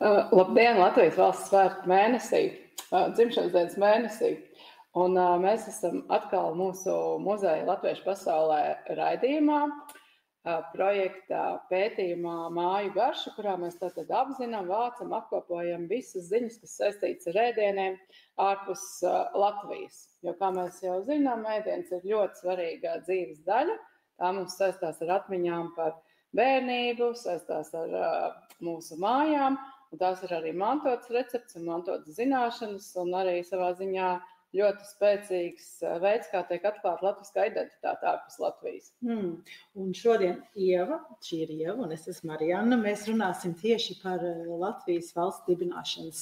Labdien, Latvijas valsts svētku mēnesī, dzimšanas dienas mēnesī. Un mēs esam atkal mūsu muzeja Latviešu pasaulē raidījumā, projekta pētījumā Māju garša, kurā mēs tātad apzinām, vācam, apkopojam visas ziņas, kas saistītas ar ēdieniem ārpus Latvijas. Jo, kā mēs jau zinām, ēdiens ir ļoti svarīga dzīves daļa. Tā mums saistās ar atmiņām par bērnību, saistās ar mūsu mājām, un tās ir arī mantotas recepts un mantotas zināšanas, un arī savā ziņā ļoti spēcīgs veids, kā tiek atklāta latviskā identitāte ārpus Latvijas. Un šodien šī ir Ieva, un es esmu Marianna. Mēs runāsim tieši par Latvijas valsts dibināšanas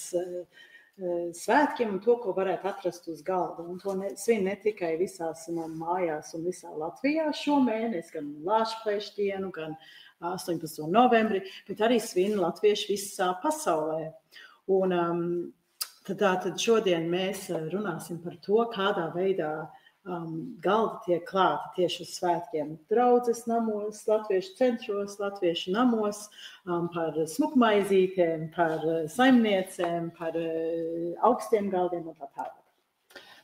svētkiem un to, ko varētu atrast uz galda. Un to svin ne tikai visās mājās un visā Latvijā šo mēnesi, gan Lāčplēša dienu, gan 18. novembri, bet arī svin latvieši visā pasaulē. Un tad šodien mēs runāsim par to, kādā veidā galdi tiek klāti tieši uz svētkiem draudzes namos, latviešu centros, latviešu namos, par smukmaizītēm, par saimniecēm, par augstiem galdiem un tā tālāk.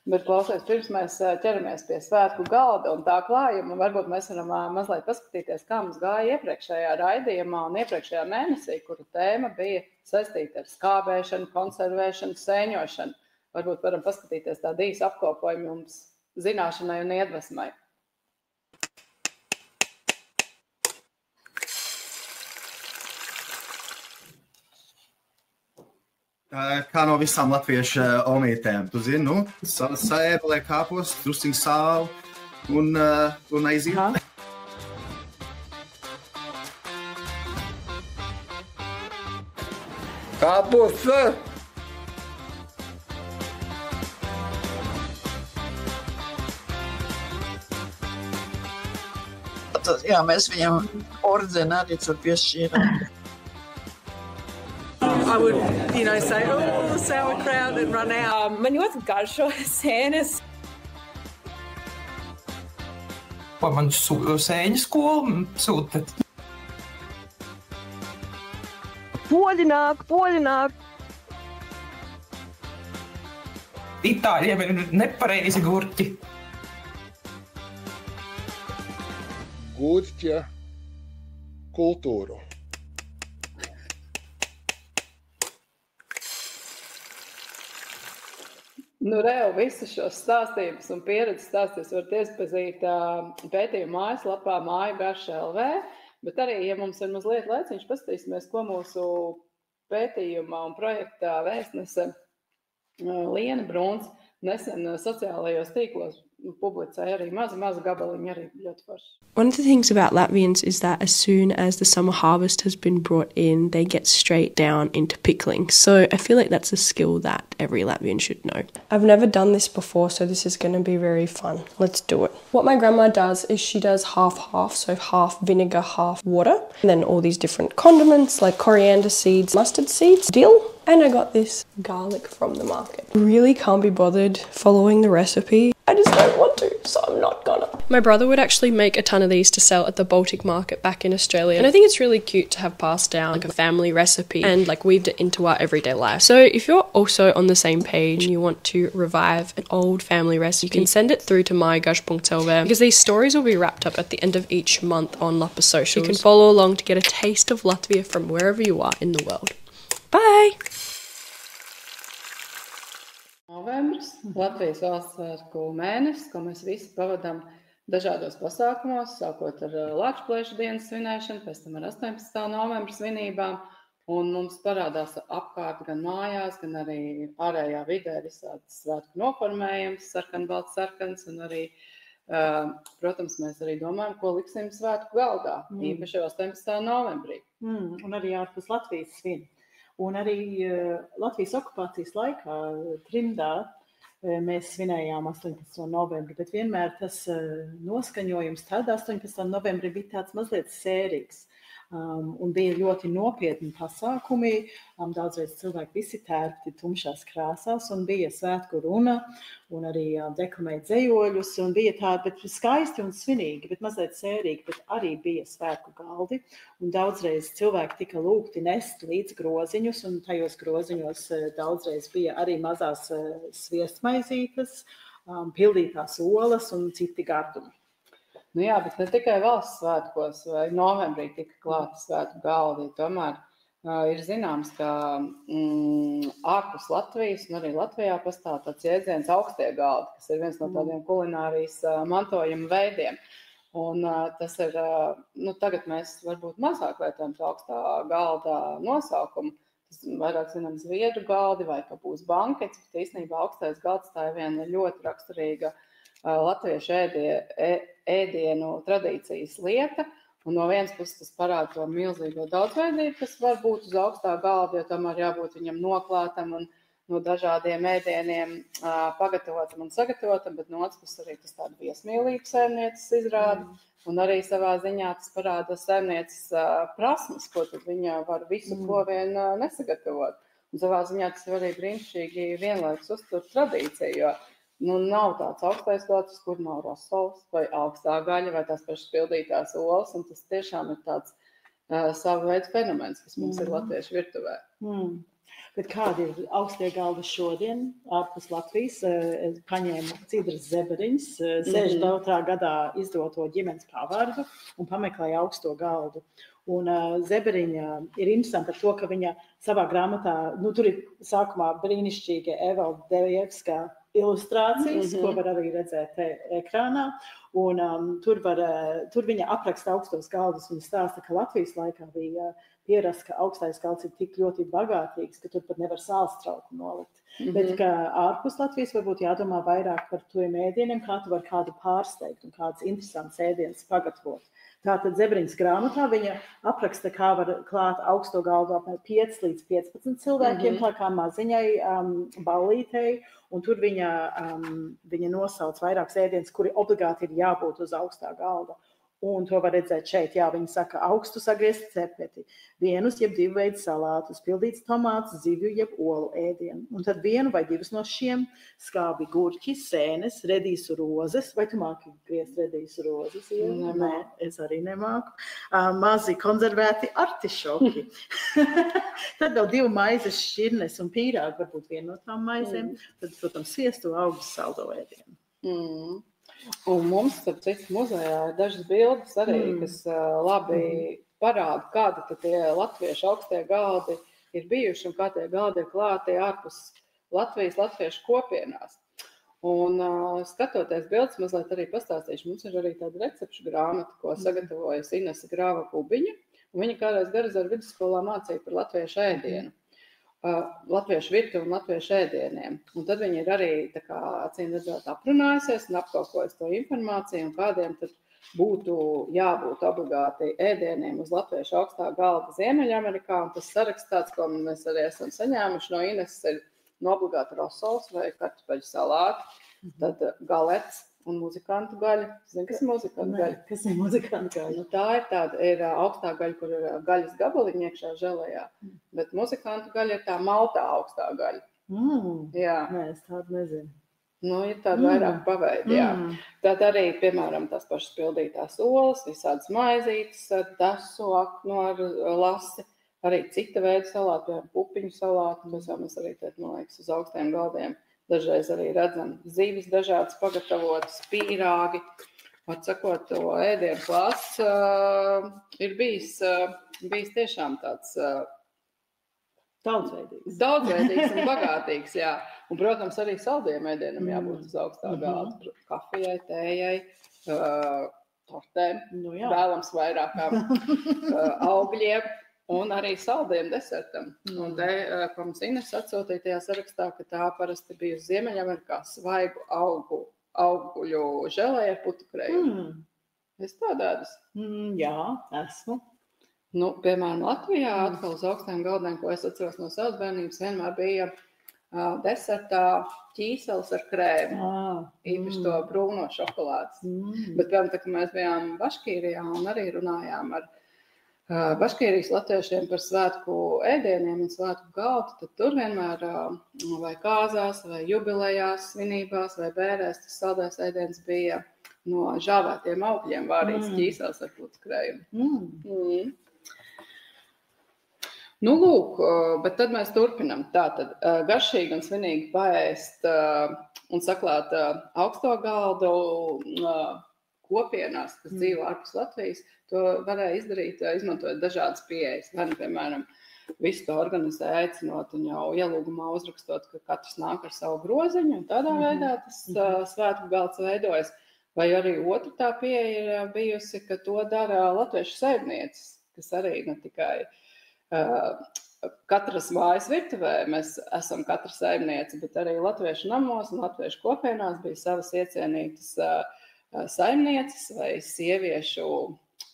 Bet, klausies, pirms mēs ķeramies pie svētku galda un tā klājuma, varbūt mēs varam mazliet paskatīties, kā mums gāja iepriekšējā raidījumā un iepriekšējā mēnesī, kura tēma bija saistīta ar skābēšanu, konservēšanu, sēņošanu. Varbūt varam paskatīties tādu īsu apkopojumu jums zināšanai un iedvesmai. Kā no visām latviešu omītēm. Tu zini, saēpa, kāpos, drusciņu sālu un aiziet. Kāpos! Jā, mēs viņam ordzeni arī tur piešķīrām. I would, say, oh, sauerkraut and run out. Man ļoti garšo sēnes. Man sēņu skolu sūtat. Poļināk. Itāļiem ir nepareizi gurķi. Gurķa kultūru. Reāli visus šos stāstījumus un pieredzes stāstījumus varat iespazīt pētījuma mājaslapā Māju garša LV, bet arī, ja mums ir mazliet laiciņš, paskatīsimies, ko mūsu pētījumā un projektā vēstnese Liena Bruns nesen sociālajos tīklos publicēja arī mazu gabaliņu, arī ļoti forši. One of the things about Latvians is that as soon as the summer harvest has been brought in, they get straight down into pickling. So I feel like that's a skill that every Latvian should know. I've never done this before, so this is going to be very fun. Let's do it. What my grandma does is she does half-half, so half vinegar, half water, and then all these different condiments like coriander seeds, mustard seeds, dill, and I got this garlic from the market. Really can't be bothered following the recipe. I just don't want to, so I'm not gonna. My brother would actually make a ton of these to sell at the Baltic market back in Australia. And I think it's really cute to have passed down like a family recipe and like weaved it into our everyday life. So if you're also on the same page and you want to revive an old family recipe, you can send it through to mygush.lv because these stories will be wrapped up at the end of each month on Lapa socials. You can follow along to get a taste of Latvia from wherever you are in the world. Bye! Novembris, Latvijas valsts svētku mēnesis, ko mēs visi pavadām dažādos pasākumos, sākot ar Lāčplēša dienas svinēšanu, pēc tam ar 18. novembra svinībām, un mums parādās apkārt gan mājās, gan arī ārējā vidē visādas svētku noformējums, sarkanbalts, sarkans, un arī, protams, mēs arī domājam, ko liksim svētku galdā, īpaši 18. novembrī. Un arī ārpus Latvijas svin. Un arī Latvijas okupācijas laikā trimdā mēs svinējām 18. novembri, bet vienmēr tas noskaņojums tad 18. novembri bija tāds mazliet sērīgs. Un bija ļoti nopietni pasākumi. Daudzreiz cilvēki visi tērpti tumšās krāsās, un bija svētku runa, un arī deklamēja dzējoļus, un bija tādi, bet skaisti un svinīgi, bet mazliet sērīgi, bet arī bija svētku galdi, un daudzreiz cilvēki tika lūgti nest līdz groziņus, un tajos groziņos daudzreiz bija arī mazās sviestmaizītes, pildītās olas un citi gardumi. Nu jā, bet ne tikai valsts svētkos vai novembrī tika klāti svētku galdi, tomēr ir zināms, ka ārpus Latvijas un arī Latvijā pastāv tāds jēdziens augstie galdi, kas ir viens no tādiem kulinārijas mantojuma veidiem. Un tas ir, tagad mēs varbūt mazāk vērtējam augstā galda nosaukumu. Tas vairāk zinām zviedru galdi vai ka būs bankets, bet īstenībā augstais galds tā ir viena ļoti raksturīga latviešu ēdienu tradīcijas lieta. Un no vienas puses tas parāda to milzīgo daudzveidību, kas var būt uz augstā galda, jo tomēr jābūt viņam noklātam un no dažādiem ēdieniem pagatavotam un sagatavotam, bet no otras puses arī tas tādu viesmīlību saimnieces izrāda. Un arī savā ziņā tas parāda saimnieces prasmes, ko tad viņa var visu ko vien nesagatavot. Un savā ziņā tas arī brīnišķīgi vienlaikus uztur tradīciju, jo nav tāds augstais galds, kur nav rosols vai augstā gaļa vai tās pašas pildītās olas, un tas tiešām ir tāds savu veidu fenomens, kas mums ir latviešu virtuvē. Bet kādi ir augstie galdi šodien ārpus Latvijas? Es paņēmu Cidras Zeberiņas 62. gadā izdoto ģimenes pavārdu un pameklēju augsto galdu. Un Zeberiņa ir interesanti ar to, ka viņa savā grāmatā, tur ir sākumā brīnišķīga Evalda Devjevska ilustrācijas, ko var arī redzēt ekrānā. Un tur viņa apraksta augstos galdus un stāsta, ka Latvijas laikā bija pierasts, ka augstais galds ir tik ļoti bagātīgs, ka tur pat nevar sāls trauku nolikt. Bet ka ārpus Latvijas varbūt jādomā vairāk par tiem ēdieniem, kā tu var kādu pārsteigt un kāds interesants ēdiens pagatavot. Tātad Zeberiņas grāmatā viņa apraksta, kā var klāt augsto galdu apmēram 5 līdz 15 cilvēkiem, tā kā maziņai ballītei, un tur viņa nosauc vairākus ēdienus, kuri obligāti ir jābūt uz augstā galda. Un to var redzēt šeit, viņi saka augstu sagriezti cepeti, vienus jeb 2 veidu salātus, pildīts tomātus, zivju jeb olu ēdienu. Un tad 1 vai 2 no šiem skābi gurķi, sēnes, redīsu rozes. Vai tu māki griezt redīsu rozes? Nē, es arī nemāku. Mazi konservēti artišoki. Tad vēl 2 maizes šķirnes un pīrāgi, varbūt viena no tām maizēm. Tad, protams, sviestu augu saldo ēdienu. Un mums, starp citu, muzejā ir dažas bildes arī, kas labi parāda, kādi tad tie latviešu augstie galdi ir bijuši un kā tie galdi ir klāti ārpus Latvijas latviešu kopienās. Un skatoties bildes, mazliet arī pastāstīšu, mums ir arī tāda recepšu grāmata, ko sagatavojas Inese Grāva Kubiņa, un viņa kādreiz Garazara vidusskolā mācīja par latviešu ēdienu. Latviešu virtuvi un latviešu ēdieniem. Un tad viņi ir arī acīm redzot aprunājusies un apkopojas to informāciju un kādiem tad būtu jābūt obligāti ēdieniem uz latviešu augstā galda Ziemeļamerikā. Un tas saraksts tāds, ko mēs arī esam saņēmuši no Ines, ir obligāti rosols vai kartupeļu salāti, tad galets un muzikantu gaļa. Zini, kas ir muzikantu gaļa? Kas ir muzikantu gaļa? Tā ir augstā gaļa, kur ir gaļas gabaliņi iekšā želejā, bet muzikantu gaļa ir tā maltā augstā gaļa. Jā. Nē, es tādu nezinu. Ir tāda vairāk paveidi, jā. Tad arī, piemēram, tās pašas pildītās olas, visādas maizītes ar dasu, aknu ar lasi, arī cita veida salāti, piemēram, pupiņu salāti, mēs arī tēt, man liekas, uz augstiem galdiem. Dažreiz arī redzam zivis dažādas pagatavotas, pīrāgi. Atsakot, to ēdienu klāsts ir bijis tiešām tāds daudzveidīgs un bagātīgs, jā. Un, protams, arī saldiem ēdienam jābūt uz augstā galda. Kafijai, tējai, tortēm, vēlams vairākām augļiem. Un arī saldiem desertam. Un te, ko mums Ines atsūtīja tajā sarakstā, ka tā parasti bija uz Ziemeļamerikā svaigu auguļu želēja ar putukrejumu. Es tādādas? Jā, esmu. Piemēram, Latvijā atkal uz augstiem galdiem, ko es atceros no savas bērnības, vienmēr bija desertā ķīseles ar krēmu. Īpaši to brūno šokolādes. Bet, piemēram, tā, ka mēs bijām Baškīrijā un arī runājām ar Baškīrijas latviešiem par svētku ēdieniem un svētku galdu, tad tur vienmēr vai kāzās, vai jubilejās, svinībās, vai bērēs tas saldais ēdiens bija no žāvētiem augļiem, vārīts ķīsās ar putukrējumu. Nu, lūk, bet tad mēs turpinam. Tātad garšīgi un svinīgi paēst un saklāt augsto galdu kopienās, kas dzīvo ārpus Latvijas. To varēja izdarīt, izmantojot dažādas pieejas. Gan, piemēram, visu to organizē, aicinot un jau ielūgumā uzrakstot, ka katrs nāk ar savu groziņu, un tādā veidā tas svētku galds veidojas. Vai arī otra tā pieeja ir bijusi, ka to dara latviešu saimnieces, kas arī ne tikai katras mājas virtuvē, mēs esam katra saimniece, bet arī latviešu namos un latviešu kopienās bija savas iecienītas saimnieces vai sieviešu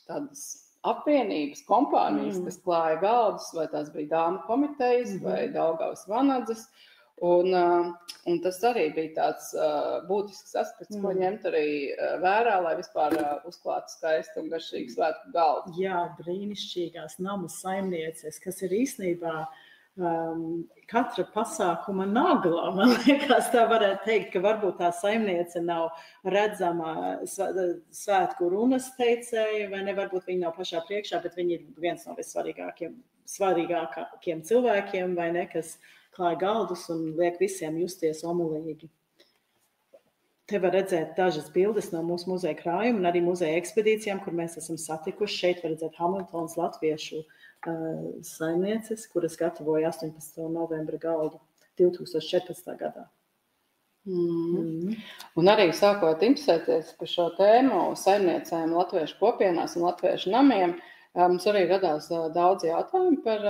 tādas apvienības, kompānijas, kas klāja galdus, vai tās bija dāmu komitejas vai Daugavas vanadzes. Un tas arī bija tāds būtisks aspekts, ko ņemt arī vērā, lai vispār uzklātu skaistu un garšīgu svētku galdu. Jā, brīnišķīgās namu saimnieces, kas ir īstenībā katra pasākuma nagla. Man liekas, tā varētu teikt, ka varbūt tā saimniece nav redzama svētku runas teicēja, vai ne, varbūt viņa nav pašā priekšā, bet viņa ir viens no svarīgākiem cilvēkiem, vai ne, kas klāja galdus un liek visiem justies omulīgi. Te var redzēt dažas bildes no mūsu muzeja krājuma un arī muzeja ekspedīcijām, kur mēs esam satikuši. Šeit var redzēt Hamiltonas latviešu saimnieces, kuras gatavoja 18. novembra galdu 2014. gadā. Un arī sākot interesēties par šo tēmu saimniecēm latviešu kopienās un latviešu namiem, mums arī radās daudz jautājumu par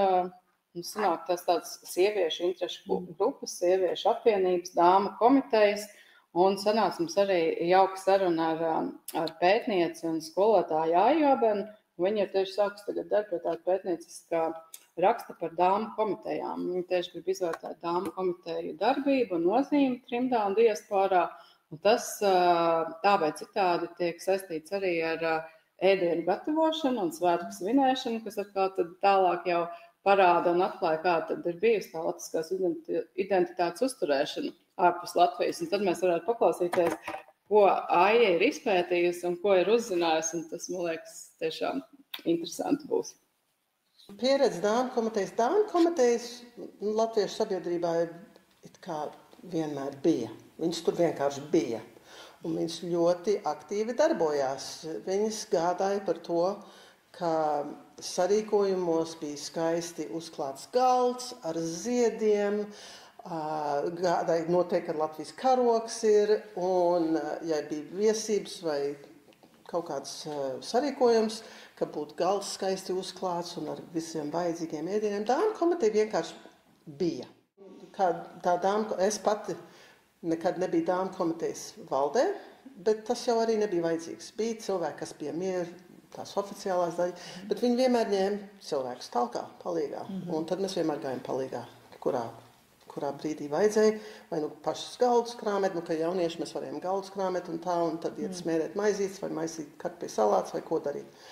sanāk tāds sieviešu interešu grupas, sieviešu apvienības, dāmu komitejas, un sanāca mums arī jauka saruna ar pētnieci un skolotāju Ājobenu. Viņa ir tieši sākus tagad darbu pie tāda pētnieciskā raksta par dāmu komitejām. Viņa tieši grib izvērtēt dāmu komiteju darbību un nozīmi trimdā un diasporā. Un tas tā vai citādi tiek saistīts arī ar ēdienu gatavošanu un svētku svinēšanu, kas atkal tad tālāk jau parāda un atklāja, kā tad ir bijusi tā latviskās identitātes uzturēšana ārpus Latvijas. Un tad mēs varētu paklausīties, ko Aija ir izpētījusi un ko ir uzzinājusi, un tas, man liekas, tiešām interesanti būs. Pieredze dāmu komitejas. Dāmu komitejas latviešu sabiedrībā it kā vienmēr bija. Viņas tur vienkārši bija. Un viņas ļoti aktīvi darbojās. Viņas gādāja par to, ka sarīkojumos bija skaisti uzklāts galds ar ziediem, gādāja noteikti, ka Latvijas karoks ir, un ja bija viesības vai kaut kāds sarīkojums, ka būtu galds skaisti uzklāts un ar visiem vajadzīgiem ēdieniem. Dāmu komiteja vienkārši bija. Es pati nekad nebiju dāmu komitejas valdē, bet tas jau arī nebija vajadzīgs. Bija cilvēki, kas bija mieru, tās oficiālās daļas, bet viņi vienmēr ņēma cilvēkus talkā, palīgā. Un tad mēs vienmēr gājam palīgā, kurā brīdī vajadzēja, vai nu pašas galdus krāmēt, ka jaunieši mēs varējām galdus krāmēt un tā, un tad iet smērēt maizītes vai maisīt kartupļu salātus vai ko darīt.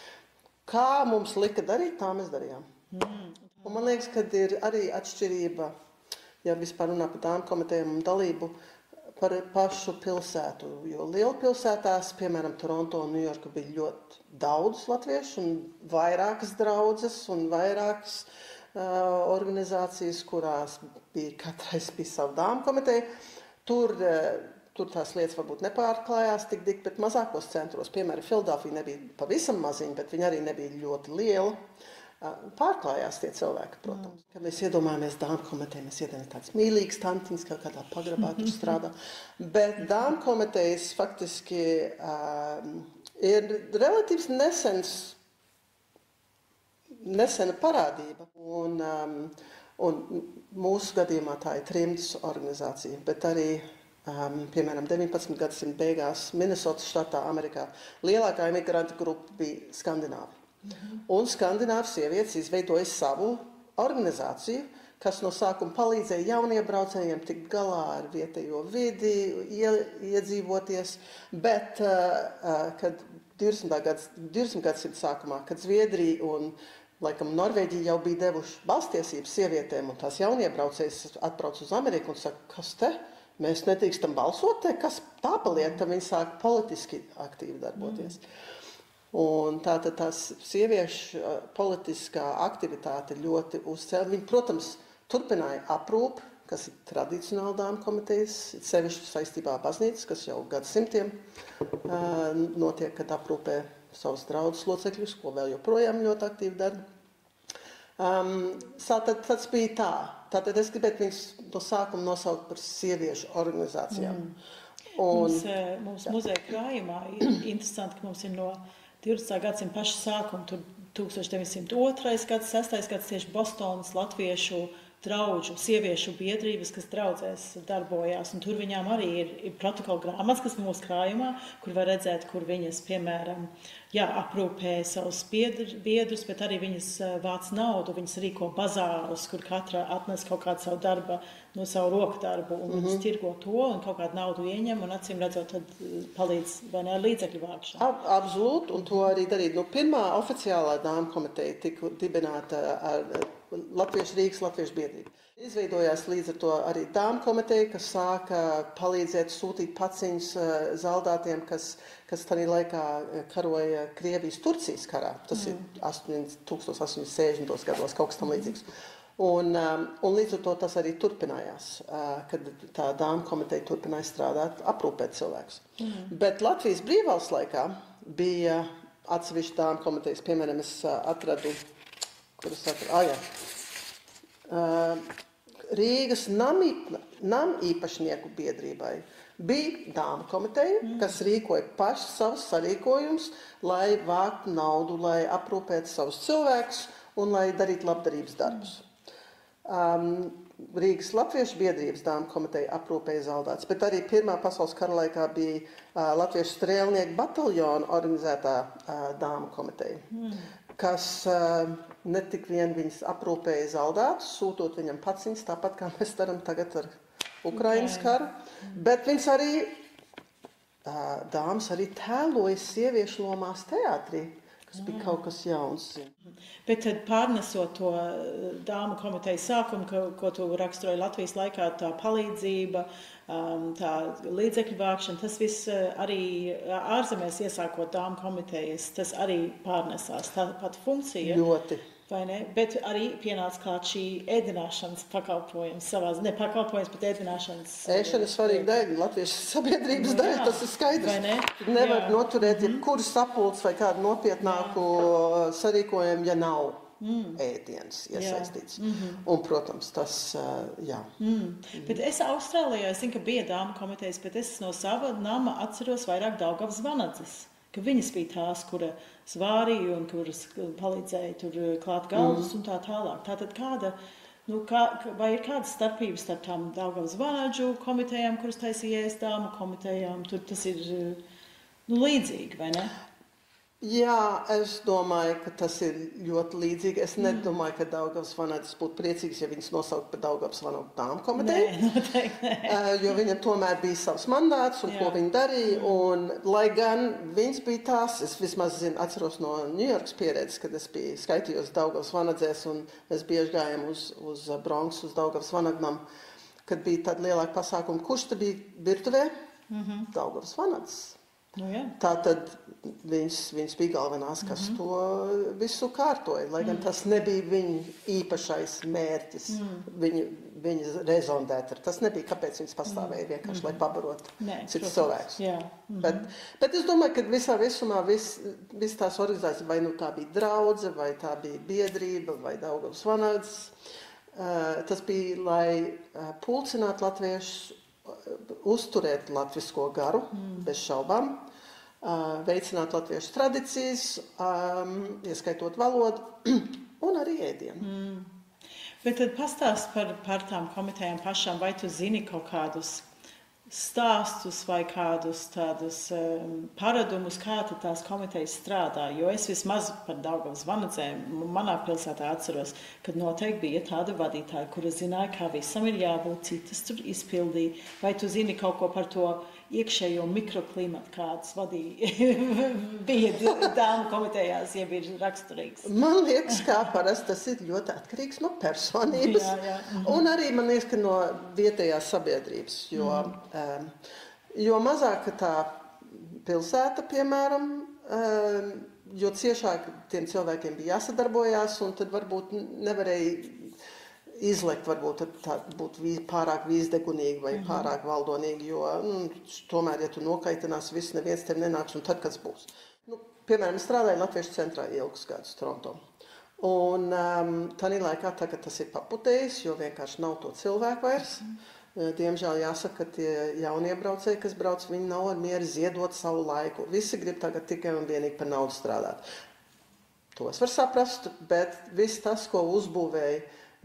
Kā mums lika darīt, tā mēs darījām. Un man liekas, ka ir arī atšķirība, ja vispār runā par dāmu komitejām un dalību, par pašu pilsētu, jo lielpilsētās, piemēram, Toronto un Ņujorka bija ļoti daudz latviešu un vairākas draudzes un vairākas organizācijas, kurās bija katrais bija savu dāmu komiteju. Tur tās lietas varbūt nepārklājās tik dik, bet mazākos centros, piemēram, Filadelfija nebija pavisam maziņa, bet viņa arī nebija ļoti liela. Pārklājās tie cilvēki, protams. Kad mēs iedomājamies dāmu komiteju, mēs iedomājamies tādas mīlīgas tantiņas, kā kādā pagrabā tur strādā. Bet dāmu komitejas faktiski ir relatīvs nesena parādība. Un mūsu gadījumā tā ir trimdas organizācija, bet arī, piemēram, 19. gadsimta beigās Minnesotas štatā, Amerikā, lielākā imigrantu grupa bija skandināvi. Un skandināvu sievietes izveidoja savu organizāciju, kas no sākuma palīdzēja jauniebraucējiem tikt galā ar vietējo vidi, iedzīvoties, bet, kad 20. gadsimta sākumā, kad Zviedrija un Laikam Norvēģija jau bija devuši balstiesības sievietēm, un tās jauniebraucējas atbrauc uz Ameriku un saka, kas te? Mēs nedrīkstam balsot te, kas tā palieta, viņi sāk politiski aktīvi darboties. Un tātad tās sieviešu politiskā aktivitāte ļoti uzcēla. Viņi, protams, turpināja aprūpi, kas ir tradicionāli dāmu komitejas, sevišķi saistībā ar baznīcas, kas jau gadsimtiem notiek, kad aprūpē savus draudzes locekļus, ko vēl joprojām ļoti aktīvi dara. Tas bija tā. Tātad es gribētu viņus no sākuma nosaukt par sieviešu organizācijām. Mums muzeja krājumā ir interesanti, ka mums ir no 20. gadsimta paša sākuma, tur 1902. gads, 6. gads tieši Bostonas latviešu draudžu, sieviešu biedrības, kas draudzēs darbojās, un tur viņām arī ir protokola grāmatas, kas mūsu krājumā, kur var redzēt, kur viņas, piemēram, aprūpē savus biedrus, bet arī viņas vāc naudu, viņas rīko bazārus, kur katra atnes kaut kādu savu darbu, no savu rokdarbu, un viņas tirgo to, un kaut kādu naudu ieņem, un acīm redzot, tad palīdz vai ne ar līdzekļu vākšanu. Absolūti, un to arī darīt. Pirmā oficiālā dāmu komiteja tika dibināta ar Latviešu Rīgas Latviešu biedrību. Izveidojās līdz ar to arī dāmu komiteja, kas sāka palīdzēt sūtīt paciņus zaldātiem, kas tādā laikā karoja Krievijas-Turcijas karā. Tas ir 1860. gados, kaut kas tam līdzīgs. Un līdz ar to tas arī turpinājās, kad tā dāmu komiteja turpināja strādāt, aprūpēt cilvēkus. Bet Latvijas brīvvalsts laikā bija atsevišķi dāmu komitejas, piemēram, es atradu, Rīgas namīpašnieku biedrībai bija dāmu komiteja, kas rīkoja paši savus sarīkojumus, lai vāktu naudu, lai aprūpētu savus cilvēkus un lai darītu labdarības darbus. Rīgas Latviešu biedrības dāmu komiteja aprūpēja zaldātus, bet arī Pirmā pasaules kara laikā bija Latviešu strēlnieku bataljona organizētā dāmu komiteja, kas ne tik vien viņas aprūpēja zaldātus, sūtot viņam paciņas, tāpat kā mēs darām tagad ar Ukrainas karu, bet viņas arī, dāmas arī tēloja sieviešu lomās teātrī, kas bija kaut kas jauns. Bet tad pārnesot to dāmu komiteju sākumu, ko tu raksturoji Latvijas laikā, tā palīdzība, tā līdzekļu vākšana, tas viss arī ārzemēs iesākot dāmu komitejas, tas arī pārnesās, tā pati funkcija. Ļoti. Vai ne? Bet arī pienāca klāt šī ēdināšanas pakalpojums savās, ne pakalpojums, bet ēdināšanas. Ēšana ir svarīga daļa, latviešu sabiedrības daļa, tas ir skaidrs. Nevar noturēt jebkuru sapulci vai kādu nopietnāku sarīkojumu, ja nav ēdienas iesaistīts. Un, protams, tas, Bet es Austrālijā, es zinu, ka bija dāmu komitejas, bet es no sava nama atceros vairāk Daugavas vanadzes. Ka viņas bija tās, kuras vārīja un kuras palīdzēja tur klāt galdus un tā tālāk. Tātad vai ir kādas starpības starp tām Daugavas vanadžu komitejām, kuras taisīja dāmu komitejām? Tur tas ir līdzīgi, vai ne? Jā, es domāju, ka tas ir ļoti līdzīgi. Es nedomāju, ka Daugavas vanadzes būtu priecīgs, ja viņas nosaukt par Daugavas vanadžu dāmu komiteju. Nē, noteikti nē. Jo viņam tomēr bija savs mandāts un ko viņi darīja. Un, lai gan viņas bija tās, es vismaz atceros no Ņujorkas pieredzes, kad es biju skaitījos Daugavas vanadzēs un mēs bieži gājām uz Bronx, uz Daugavas vanadnam, kad bija tāda lielāka pasākuma. Kurš te bija virtuvē? Daugavas vanadzes. Tātad viņas bija galvenās, kas to visu kārtoja, lai gan tas nebija viņa īpašais mērķis, viņa rezondēt. Tas nebija, kāpēc viņas pastāvēja vienkārši, lai pabarotu citus cilvēkus. Bet es domāju, ka visā visumā viss tās organizācijas, vai nu tā bija draudze, vai tā bija biedrība, vai Daugavas vanadzes, tas bija, lai pulcinātu latviešus, uzturēt latvisko garu, bez šaubām, veicināt latviešu tradīcijas, ieskaitot valodu un arī ēdienu. Bet tad pastāst par tām komitejām pašām, vai tu zini kaut kādus stāstus vai kādus tādus paradumus, kā tās komitejas strādā, jo es vismaz par Daugavas vanadzēm manā pilsētā atceros, kad noteikti bija tāda vadītāja, kura zināja, kā visam ir jābūt, citas tur izpildīja. Vai tu zini kaut ko par to iekšējo mikroklimatu, kāds bija dāmu komitejās, ja ir raksturīgs? Man liekas, kā parasti tas ir ļoti atkarīgs no personības. Un arī man liekas, ka no vietējās sabiedrības, jo mazāk tā pilsēta, piemēram, jo ciešāk tiem cilvēkiem bija jāsadarbojās, un tad varbūt nevarēja izlekt, varbūt tā būtu pārāk vīzdegunīgi vai pārāk valdonīgi, jo tomēr, ja tu nokaitinās, viss neviens tev nenāks, un tad kas būs. Piemēram, es strādāju Latviešu centrā ilgus gadus Toronto. Un tādā laikā tagad tas ir paputējis, jo vienkārši nav to cilvēku vairs. Diemžēl jāsaka, ka tie jaunie braucēji, kas brauc, viņi nav ar mieru ziedot savu laiku. Visi grib tagad tikai un vienīgi par naudu strādāt. To es varu saprast, bet viss tas, ko uzbūvēja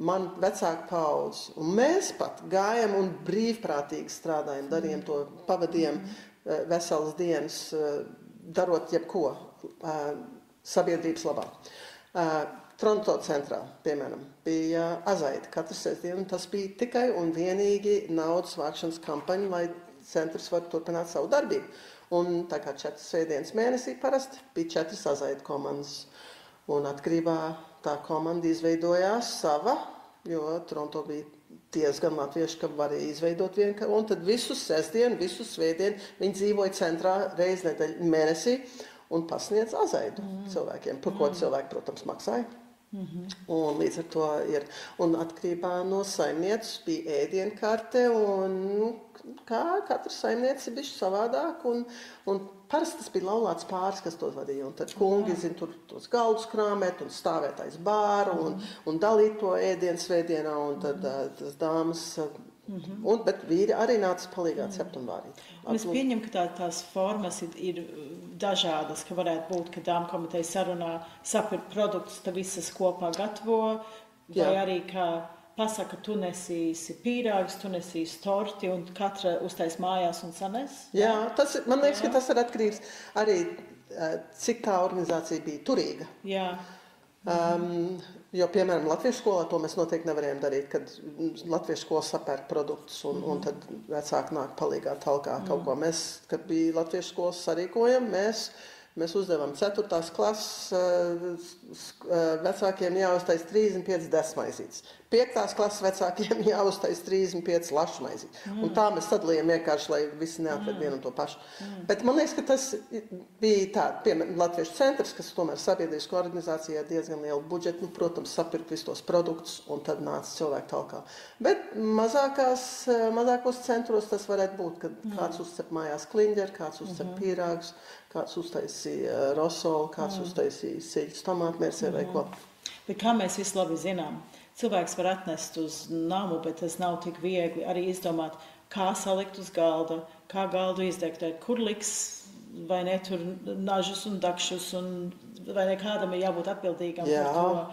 man vecāka paudze, un mēs pat gājam un brīvprātīgi strādājam, darījam to, pavadījām veselas dienas, darot jebko sabiedrības labā. Toronto centrā, piemēram, bija azaidi katru sestdienu, un tas bija tikai un vienīgi naudas vākšanas kampaņa, lai centrs var turpināt savu darbību. Un tā kā 4 svētdienas mēnesī parasti bija 4 azaidi komandas. Un atkarībā tā komanda izveidojās sava, jo Toronto bija diezgan latvieši, ka varēja izveidot vienu, un tad visu sestdienu, visu svētdienu viņi dzīvoja centrā reizi mēnesī un pasniedz azaidu cilvēkiem, par ko cilvēki, protams, maksāja. Un līdz ar to ir, un atkarībā no saimnieces bija ēdienkarte, un kā katrs saimniecis ir bišķi savādāk, un parasti tas bija laulāts pāris, kas to vadīja, un tad kungi, tur tos galdus krāmēt, un stāvēt aiz bāru, un dalīt to ēdienu svētdienā, un tad tas dāmas, bet vīri arī nāca palīgā cept un vārīt. Es pieņemu, ka tās formas ir dažādas, ka varētu būt, ka dāmu komiteja sarunā sapirkt produktus, tad visas kopā gatavo, vai arī, ka pasaka, tu nesīsi pīrāgus, tu nesīsi torti, un katra uztais mājās un sanes? Jā, man liekas, ka tas ir atkarīgs arī, cik tā organizācija bija turīga. Jā. Jo, piemēram, Latviešu skolā to mēs noteikti nevarējām darīt, kad Latviešu skola sapērk produktus un tad vecāki nāk palīgā talkā kaut ko. Mēs, kad bija Latviešu skolas sarīkojam, mēs uzdevām 4. klases vecākiem jāuztais 35 desmaizītes. 5. klases vecākiem jāuztais 35 lašmaizītes. Un tā mēs sadalījām vienkārši, lai visi neatved vienu un to pašu. Bet man liekas, ka tas bija tā, piemēram, Latviešu centrs, kas tomēr sabiedrisko organizācijā diezgan lielu budžetu, protams, sapirkt visus tos produktus, un tad nāca cilvēki talkā. Bet mazākos centros tas varētu būt, kad kāds uzcep mājās kliņģeri, kāds uzcep pīrāgus, kāds uztaisīja rosolu, kāds uztaisīja siļus tomātmērsē vai ko. Bet kā mēs visi labi zinām, cilvēks var atnest uz namu, bet tas nav tik viegli arī izdomāt, kā salikt uz galda, kā galdu izdektēt, kur liks vai ne tur nažus un dakšus, un vai ne kādam ir jābūt atbildīgam par to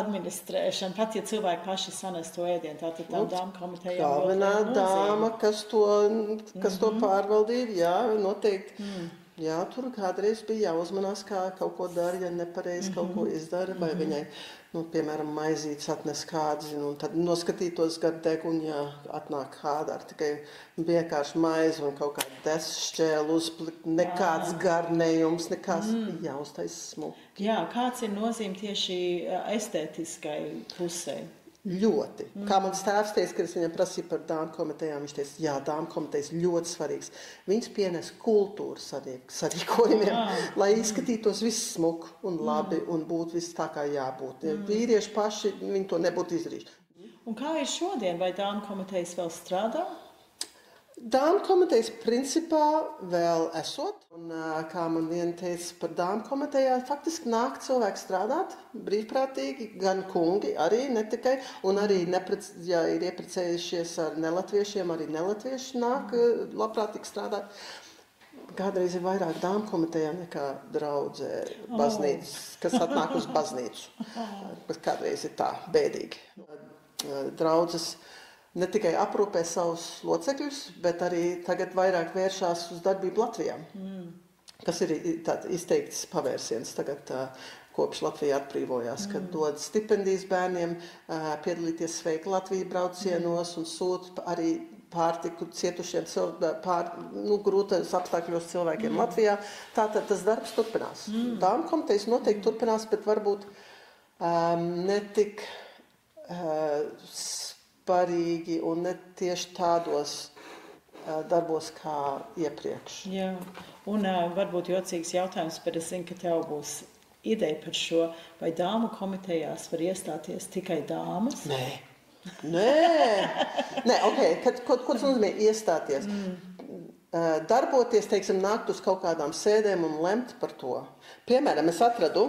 administrēšanu, pat ja cilvēki paši sanes to ēdienu, tātad tām dāmu komitejām. Galvenā dāma, kas to pārvaldīja, jā, noteikti. Jā, tur kādreiz bija jāuzmanās, kā kaut ko dara, ja nepareizi kaut ko izdara, vai viņai, piemēram, maizītes atnes kādi, un tad noskatītos gar degunu, ja atnāk kāda ar tikai vienkārši maizi un kaut kādu desšķēlu uzplikt, nekāds garnējums, nekāds jāuztais smuki. Jā, kāds ir nozīme tieši estētiskai pusē? Ļoti. Kā mans tēvs teica, kad es viņam prasīju par dāmu komitejām, viņš teica, jā, dāmu komitejas ļoti svarīgs. Viņš pienes kultūru sarīkojumiem, lai izskatītos viss smuku un labi un būtu viss tā, kā jābūt. Vīrieši paši, viņi to nebūtu izdarījuši. Un kā ir šodien? Vai dāmu komitejas vēl strādā? Dāmu komitejas principā vēl esot, un kā man viena teica par dāmu komitejā, faktiski nāk cilvēki strādāt brīvprātīgi, gan kungi arī, ne tikai, un arī, ja ir ieprecējušies ar nelatviešiem, arī nelatvieši nāk labprātīgi strādāt. Kādreiz ir vairāk dāmu komitejā nekā draudzē baznīcas, kas atnāk uz baznīcu. Kādreiz ir tā bēdīgi. Draudzes ne tikai aprūpē savus locekļus, bet arī tagad vairāk vēršās uz darbību Latvijā, kas ir izteikts pavērsiens tagad, kopš Latvija atbrīvojās, kad dod stipendijas bērniem piedalīties Sveika Latvija braucienos un sūta arī pārtiku cietušiem grūtajos apstākļos cilvēkiem Latvijā. Tātad tas darbs turpinās. Dāmu komitejas noteikti turpinās, bet varbūt netik sparīgi un ne tieši tādos darbos kā iepriekš. Jā, un varbūt jocīgs jautājums, bet es zinu, ka tev būs ideja par šo, vai dāmu komitejās var iestāties tikai dāmas? Nē, ok, ko tas nozīmē iestāties? Darboties, teiksim, nākt uz kaut kādām sēdēm un lemt par to. Piemēram, es atradu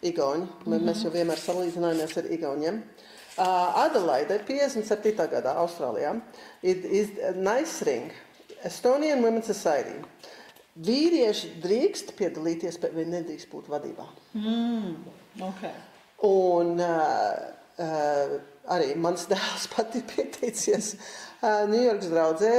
igauņu, mēs jau vienmēr salīdzinājāmies ar igauņiem. Adelaide 57. gadā Austrālijā is NICE-ring, Estonian Women's Society. Vīrieši drīkst piedalīties, bet viņi nedrīkst būt vadībā. Okay. Un arī mans dēls pati pieteicies Ņujorkas draudzē,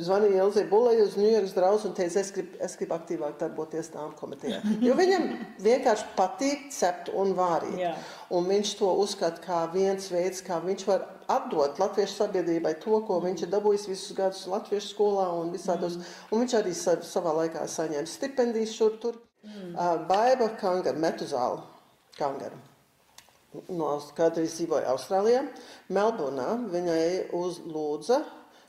zvanīja Ilzei Bulai uz Ņujorkas draudzi un teica, es gribu aktīvāk darboties dāmu komitejā. Jo viņam vienkārši patīk cept un vārīt. Jā. Un viņš to uzskata kā viens veids, kā viņš var atdot latviešu sabiedrībai to, ko viņš ir dabūjis visus gadus latviešu skolā un visādos. Un viņš arī savā laikā saņēma stipendijas šur tur. Baiba Kangara, Metuzāla Kangara. Kādreiz dzīvoja Austrālijā, Melburnā, viņai uzlūdza,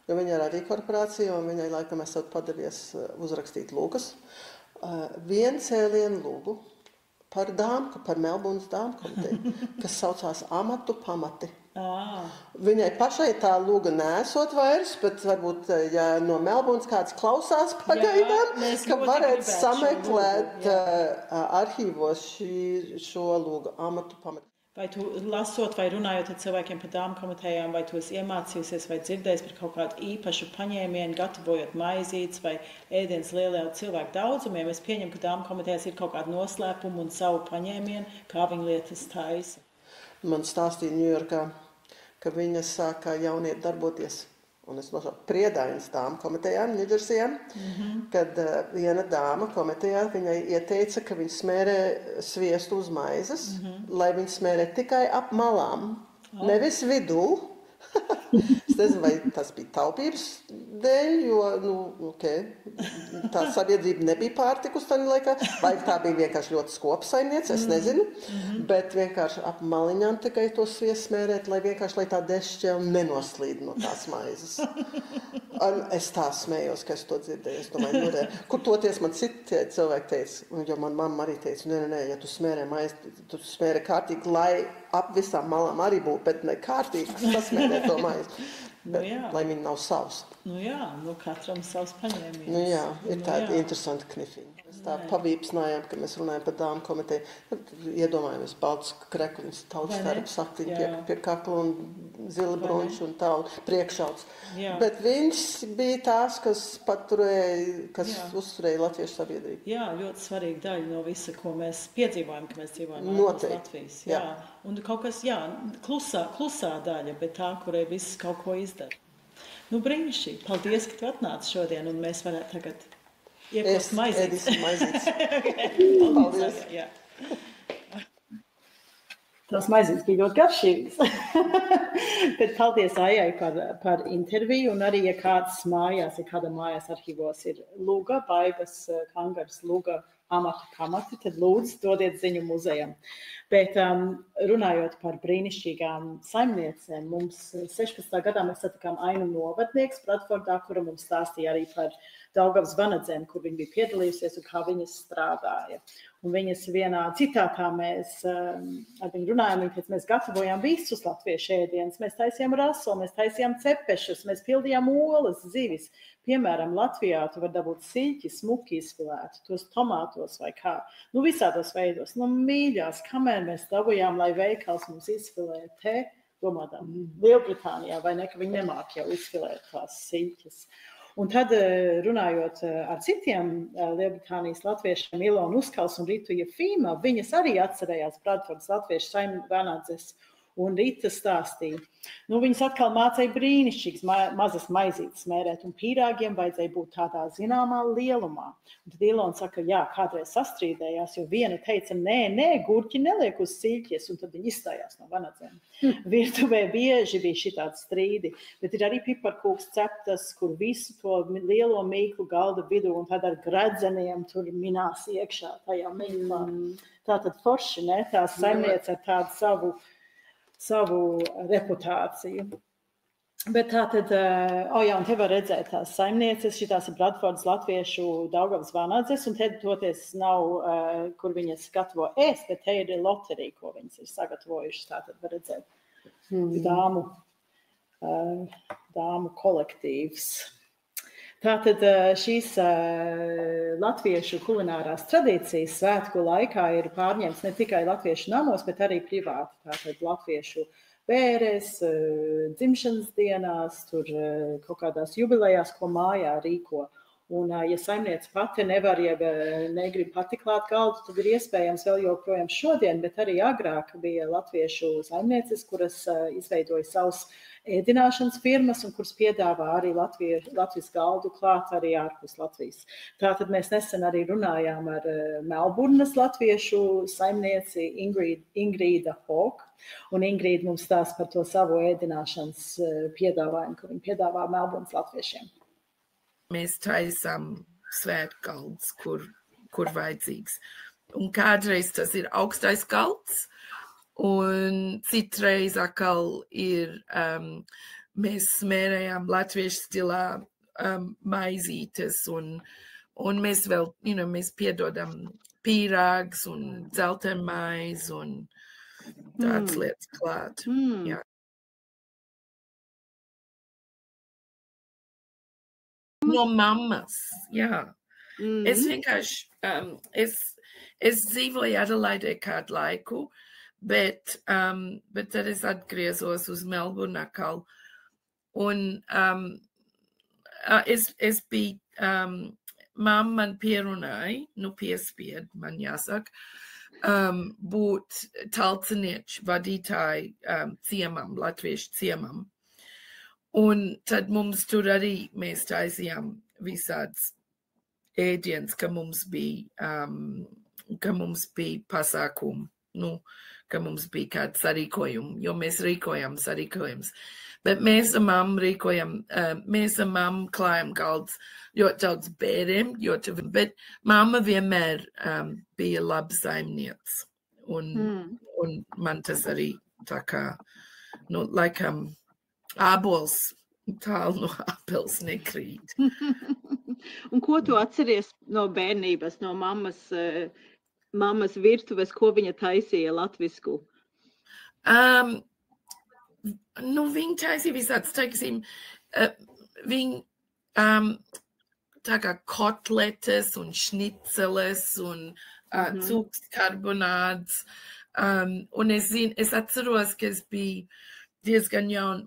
jo viņa ir arī korporācija, un viņai laikam esot padevies uzrakstīt lūgas, vienu cēlienu lūgu par Melburnas dāmu komiteju, kas saucās Amatu pamati. Viņai pašai tā lūga nesot vairs, bet varbūt, ja no Melburnas kāds klausās pagaidām, ka varētu sameklēt arhīvos šo lūgu Amatu pamati. Vai tu lasot vai runājot ar cilvēkiem par dāmu komitejām, vai tu esi iemācījusies vai dzirdējis par kaut kādu īpašu paņēmienu, gatavojot maizītes vai ēdienas lielajā cilvēku daudzumiem? Es pieņemu, ka dāmu komitejās ir kaut kāda noslēpuma un savu paņēmienu, kā viņi lietas taisa. Man stāstīja Ņujorkā, ka viņa sāka jauniet darboties, un es nosaucu Priedainas dāmu komitejām, Ņudžersijā, kad viena dāma komitejā viņai ieteica, ka viņa smērē sviestu uz maizes, lai viņa smērē tikai ap malām, nevis vidū. Es nezinu, vai tas bija taupības dēļ, jo tā sabiedrība nebija pārtikus tajā laikā, vai tā bija vienkārši ļoti skopa saimniece, es nezinu, bet vienkārši ap maliņām tikai to sviestu smērēt, lai tā dešķēle nenoslīd no tās maizes. Un es tā smējos, ka es to dzirdēju. Es domāju, kur toties man citi cilvēki teica, jo man mamma arī teica, nē, ja tu smērē maizi, tu smērē kārtīgi, lai ap visām malām arī būtu, bet ne kārtīgi pasmērē to maizi. Lai viņi nav savs. Katram savs paņēmiens. Ir tādi interesanti knifiņi. Mēs tā pavīpsnājām, ka mēs runājam par dāmu komiteju. Iedomājamies balts krekuļus, tautas starp saktiņu pie kakla un zila brunču un tā, un priekšauts. Bet viņš bija tās, kas paturēja, kas uzturēja latviešu sabiedrību. Jā, ļoti svarīga daļa no visa, ko mēs piedzīvojam, ka mēs dzīvojam Latvijas. Un kaut kas, klusā daļa, bet tā, kurai viss kaut ko izdara. Brīnišķīgi. Paldies, ka tu atnāci šodien, un mēs varētu tagad iekost maizītes. Ēdīsim maizītes. Paldies. Tās maizītes bija ļoti garšīgas. Bet paldies Aijai par interviju, un arī, ja kāds mājās, kādam mājās arhīvos ir lūga, Baibas Kangaras lūga amatu pamati, tad lūdzu dodiet ziņu muzejam. Bet runājot par brīnišķīgām saimniecēm, mums 16. gadā mēs satikām Ainu novadnieks Bradfordā, kura mums stāstīja arī par Daugavas vanadzēm, kur viņa bija piedalījusies un kā viņas strādāja. Un viņas vienā citātā mēs ar viņu runājām, kad mēs gatavojām visus latviešu ēdienus. Mēs taisījām rasolu, mēs taisījām cepešus, mēs pildījām olas, zivis. Piemēram, Latvijā tu var dabūt siļķi, smuki izfilētu, tos tomātos vai kā. Visādos veidos. Mīļās, kamēr mēs dabujām, lai veikals mums izfilē te, domādām, Lielbritānijā, vai ne, ka viņi nemāk jau izfilēt tās siļķes. Un tad, runājot ar citiem Lielbritānijas latviešiem, Ilonu Uzkals un Ritu Jefīma, viņas arī atcerējās Bradfordas latviešu saimniecības vanadzes. Un Rita stāstīja. Nu, viņas atkal mācīja brīnišķīgas mazas maizītes smērēt, un pīrāgiem vajadzēja būt tādā zināmā lielumā. Un tad Ilona saka, jā, kādreiz sastrīdējās, jo viena teica, nē, gurķi neliek uz siļķes, un tad viņi izstājās no vanadzēm. Virtuvē bieži bija šitādi strīdi, bet ir arī piparkūks ceptas, kur visu to lielo mīklu galda vidū, un tad ar gredzeniem tur minās iekšā tajā mīklā. Tātad forši, ne? Tās saimniece ar tādu savu reputāciju. Bet tātad, un te var redzēt tās saimnieces, šitās ir Bradfordas latviešu Daugavas vanadzes, un te toties nav, kur viņas gatavo ēst, bet te ir loterija, ko viņas ir sagatavojušas, tātad var redzēt dāmu kolektīvs. Tātad šīs latviešu kulinārās tradīcijas svētku laikā ir pārņemts ne tikai latviešu namos, bet arī privāti. Tātad latviešu bērēs, dzimšanas dienās, tur kaut kādās jubilejās, ko mājā rīko. Un, ja saimniece pati nevar, ja negrib pati klāt galdu, tad ir iespējams vēl joprojām šodien, bet arī agrāk bija latviešu saimnieces, kuras izveidoja savus ēdināšanas firmas un kuras piedāvā arī Latvijas galdu klāt arī ārpus Latvijas. Tātad mēs nesen arī runājām ar Melburnas latviešu saimnieci Ingrīda Hawk, un Ingrīda mums stāsta par to savu ēdināšanas piedāvājumu, ko viņi piedāvā Melburnas latviešiem. Mēs taisām svētgalds, kur vajadzīgs. Un kādreiz tas ir augstais galds, un citreiz atkal ir, mēs smērējām latviešu stilā maizītes, un mēs vēl, mēs piedodam pīrāgs un dzeltenmaiz un tāds lietas klāt. Jā. No mammas, jā. Es vienkārši, es dzīvoju Adelaidē kādu laiku, bet tad es atgriezos uz Melburnu atkal. Un es biju, mamma man pierunāja, piespied, man jāsaka, būt talciniešu vadītāju ciemam, latviešu ciemam. Un tad mums tur arī mēs taisījām visāds ēdiens, ka mums bija pasākumi, ka mums bija kāds sarīkojumi, jo mēs rīkojam sarīkojums. Bet mēs ar mammu klājam galds ļoti daudz bēriem, bet mamma vienmēr bija laba saimniece. Un man tas arī tā kā, laikam, ābols tālu no āpels nekrīt. Un ko tu atceries no bērnības, no mammas virtuves, ko viņa taisīja latvisku? Viņa taisīja visāds, teiksim, viņa tā kā kotletes un šniceles un cūkskarbonāds. Un es atceros, ka es biju diezgan jaun,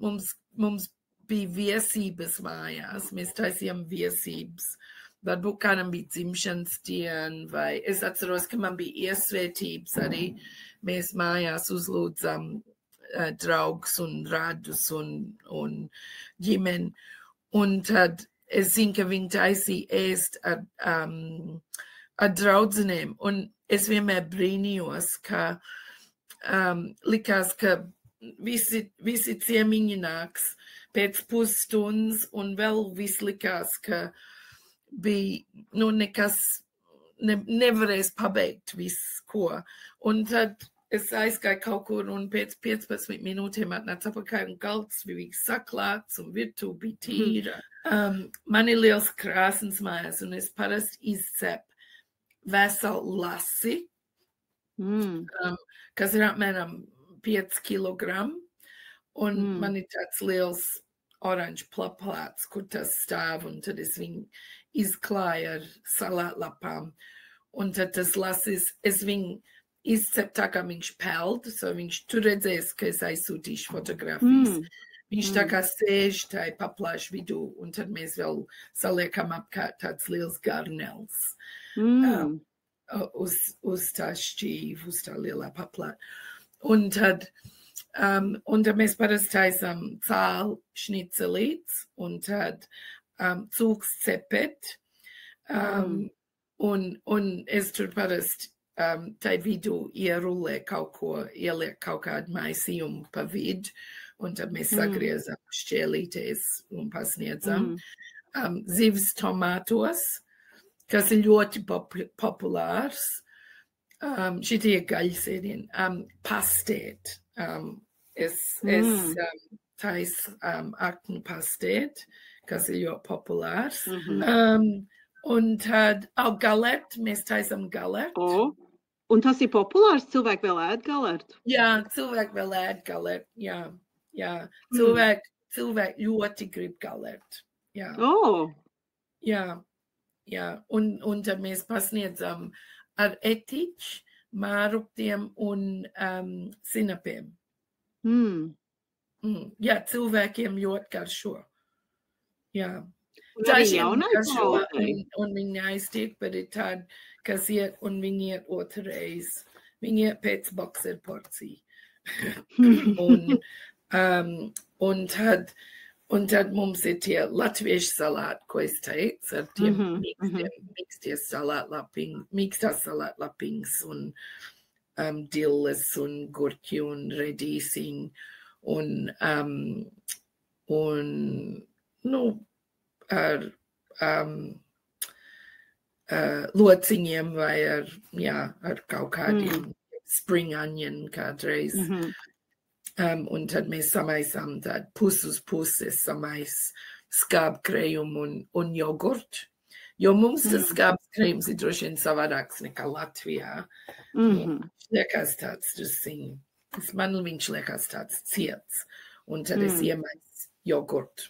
mums bija viesības mājās, mēs taisījām viesības, varbūt kādam bija dzimšanas diena, vai es atceros, ka man bija iesvētības arī, mēs mājās uzlūdzam draugus un radus un ģimeni, un tad es zinu, ka viņi taisīja ēst ar draudzenēm, un es vienmēr brīnījos, ka likās, ka visi ciemiņi nāks pēc pusstundas, un vēl viss likās, ka bija, nekas nevarēs pabeigt visu, ko. Un tad es aizgāju kaut kur, un pēc 15 minūtēm atnāca apakaļ, un galds bija saklāts, un virtuve bija tīra. Man ir liels krāsns mājās, un es parasti izcepu veselu lasi, kas ir apmēram 5 kilogramu, un man ir tāds liels oranžs plaplāts, kur tas stāv, un tad es viņu izklāju ar salātlapām, un tad tas lasis, es viņu izcepu tā, kā viņš peld, so viņš tur redzēs, ka es aizsūtīšu fotogrāfijas. Viņš tā kā sēž tā paplāšu vidū, un tad mēs vēl saliekam apkārt tāds liels garnels uz tā šķīvu, uz tā lielā paplāta. Un tad Un tad mēs parasti taisam cālu šnicelītes un tad cūks cepet. Un es tur parasti tai vidū ierulē kaut ko, ieliek kaut kādu maisījumu pa vidu, un tad mēs sagriezam šķēlītēs un pasniedzam. Zivs tomātos, kas ir ļoti populārs. Šitie gaļas ēdieni. Pastēt. Es taisu aknu pastēt, kas ir ļoti populārs. Un tad galert, mēs taisam galertu. Un tas ir populārs? Cilvēki vēl ēd galertu? Jā, cilvēki vēl ēd galertu, jā. Cilvēki ļoti grib galertu. Jā. Jā. Un tad mēs pasniedzam ar etiķu, māruptiem un sinapiem. Jā, cilvēkiem ļoti garšo. Jā. Dažiem garšo un viņi aiztiek, bet ir tādi, kas iet un viņi iet otrreiz. Viņi iet pēc bokser porciju. Un tad mums ir tie latviešu salāti, ko es teicu, ar tiem mīkstās salātlapiņas un dilles un gurķi un redīsiņi un ar lociņiem vai ar kaut kādiem spring onion kādreiz. Un tad mēs samaisām tādu pus uz puses skābkrējumu un jogurtu. Jo mums tas skābkrējums ir droši vien savādāks nekā Latvijā. Liekas tāds drusciņi. Man viņš liekas tāds ciets. Un tad es iemaisu jogurtu.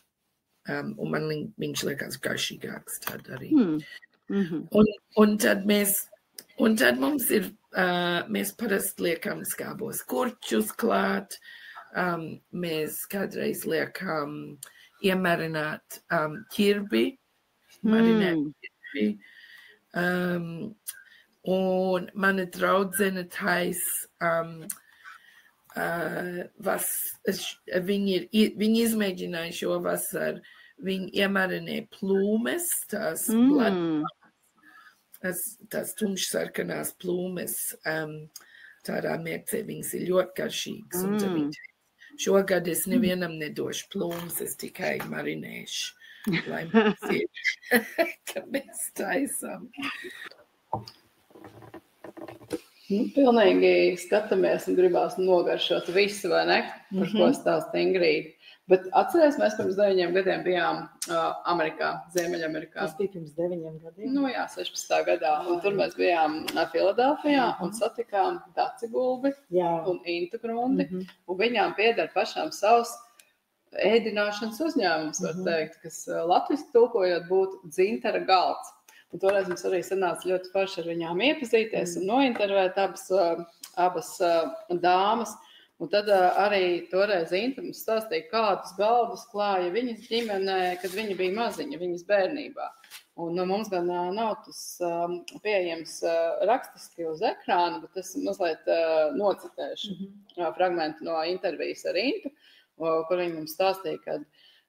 Un man viņš liekas garšīgāks tad arī. Un tad mums ir, mēs parasti liekam skābos kurčus klāt, mēs kādreiz liekam iemarināt ķirbi, un mana draudzene viņi izmēģināja šo vasaru, viņi iemarinē plūmes, tās tumšsarkanās plūmes, tādā mērcē viņas ir ļoti garšīgas. Un tad viņi teica, šogad es nevienam nedošu plūmes, es tikai marinēšu, lai mums ir, ka mēs taisam. Pilnīgi skatāmies un gribās nogaršot visu, vai ne? Par ko stāst Ingrīda. Bet atceries, mēs pirms 9 gadiem bijām Amerikā, Ziemeļamerikā. Tas bija pirms 9 gadiem? 16. gadā. Un tur mēs bijām Filadelfijā un satikām Daci Gulbi un Intu Grundi. Un viņām pieder pašām savs ēdināšanas uzņēmums, var teikt, kas latviski tulkojot būtu Dzintara galds. Un toreiz mums arī sanāca ļoti forši ar viņām iepazīties un nointervēt abas dāmas. Un tad arī toreiz Inta mums stāstīja, kādus galdus klāja viņas ģimenē, kad viņa bija maziņa, viņas bērnībā. Un mums gan nav tas pieejams rakstiski uz ekrāna, bet es mazliet nocitēšu fragmentu no intervijas ar Intu, kur viņa mums stāstīja, kad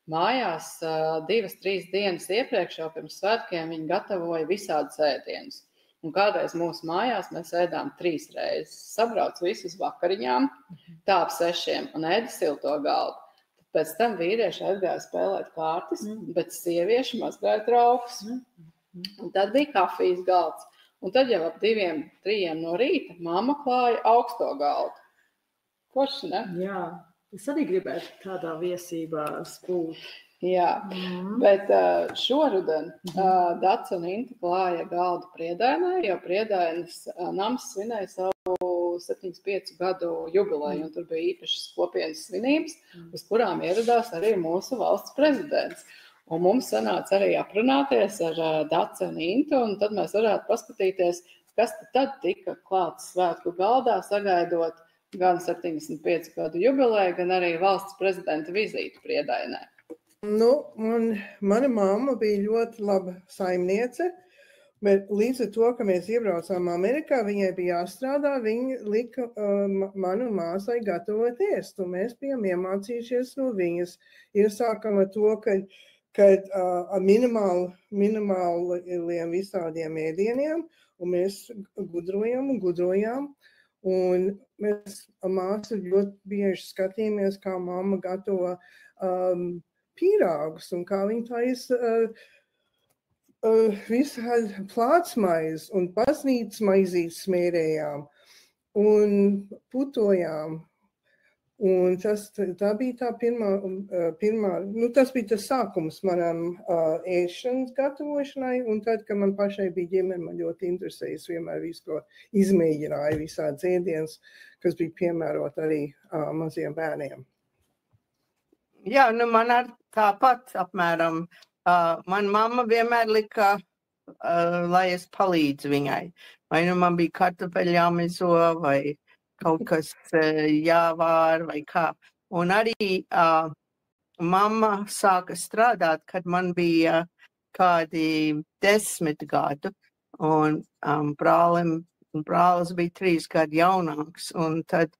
mājās 2-3 dienas iepriekš jau pirms svētkiem viņi gatavoja visādus ēdienus. Un kādreiz mūsu mājās mēs ēdām 3 reizes. Sabrauc visu uz vakariņām, tā ap 6 un ēda silto galdu. Pēc tam vīrieši aizgāja spēlēt kārtas, bet sievieši mazgāja traukus. Un tad bija kafijas galds. Un tad jau ap 2-3 no rīta mamma klāja augsto galdu. Forši, ne? Jā. Es arī gribētu tādā viesībā spūt. Jā, bet šoruden Daca un Inta klāja galdu Priedainē, jo Priedainas nams svinēja savu 75 gadu jubileju, un tur bija īpašas kopienas svinības, uz kurām ieradās arī mūsu valsts prezidents. Un mums sanāca arī aprunāties ar Daci un Intu, un tad mēs varētu paskatīties, kas tad tika klāts svētku galdā, sagaidot gan 75 gadu jubileju, gan arī valsts prezidenta vizīti Priedainē. Mana mamma bija ļoti laba saimniece, Bet līdz ar to, ka mēs iebraucām Amerikā, viņai bija jāstrādā, viņa lika manu māsai gatavot ēst, un mēs bijām iemācījušies no viņas. Iesākam ar to, ka ar minimāliem visādiem ēdieniem, un mēs gudrojām, un mēs ar māsu ļoti bieži skatījāmies, kā mamma gatavo pīrāgus, un kā viņa taisa visādi plātsmaiz un baznīcas maizītes smērējām un putojām. Un tā bija tā pirmā, tas bija tas sākums manam ēšanas gatavošanai, un tad, kad man pašai bija ģimene, man ļoti interesējas vienmēr visu, ko izmēģināja visādas ēdienas, kas bija piemērot arī maziem bērniem. Jā, man ar tāpat apmēram. Man mamma vienmēr lika, lai es palīdzu viņai. Vai man bija kartupeļi jāmizo, vai kaut kas jāvār, vai kā. Un arī mamma sāka strādāt, kad man bija kādi 10 gadu, un brālis bija 3 gadu jaunāks, un tad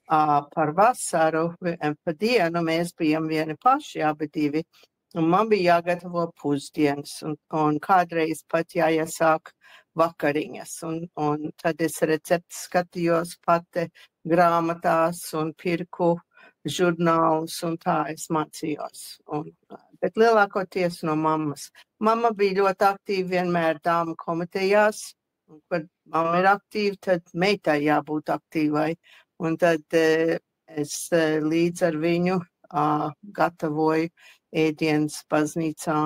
par vasaru, pa dienu mēs bijām vieni paši, abi divi. Un man bija jāgatavo pusdienas, un kādreiz pat jāiesāk vakariņas. Un tad es receptes skatījos pati grāmatās un pirku žurnālus, un tā es mācījos. Bet lielākoties no mammas. Mamma bija ļoti aktīva vienmēr dāmu komitejās, un kad mamma ir aktīva, tad meitai jābūt aktīvai. Un tad es līdz ar viņu gatavoju ēdienas baznīcā,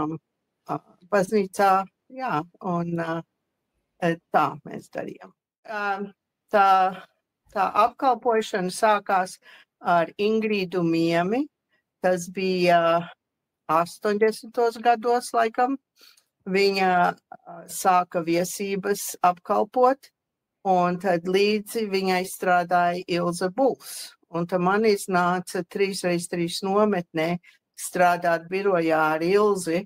jā, un tā mēs darījām. Tā apkalpošana sākās ar Ingrīdu Miemi, tas bija 80. gados laikam. Viņa sāka viesības apkalpot, un tad līdzi viņai strādāja Ilze Buls. Un tad man iznāca 3x3 nometnē strādāt birojā ar Ilzi,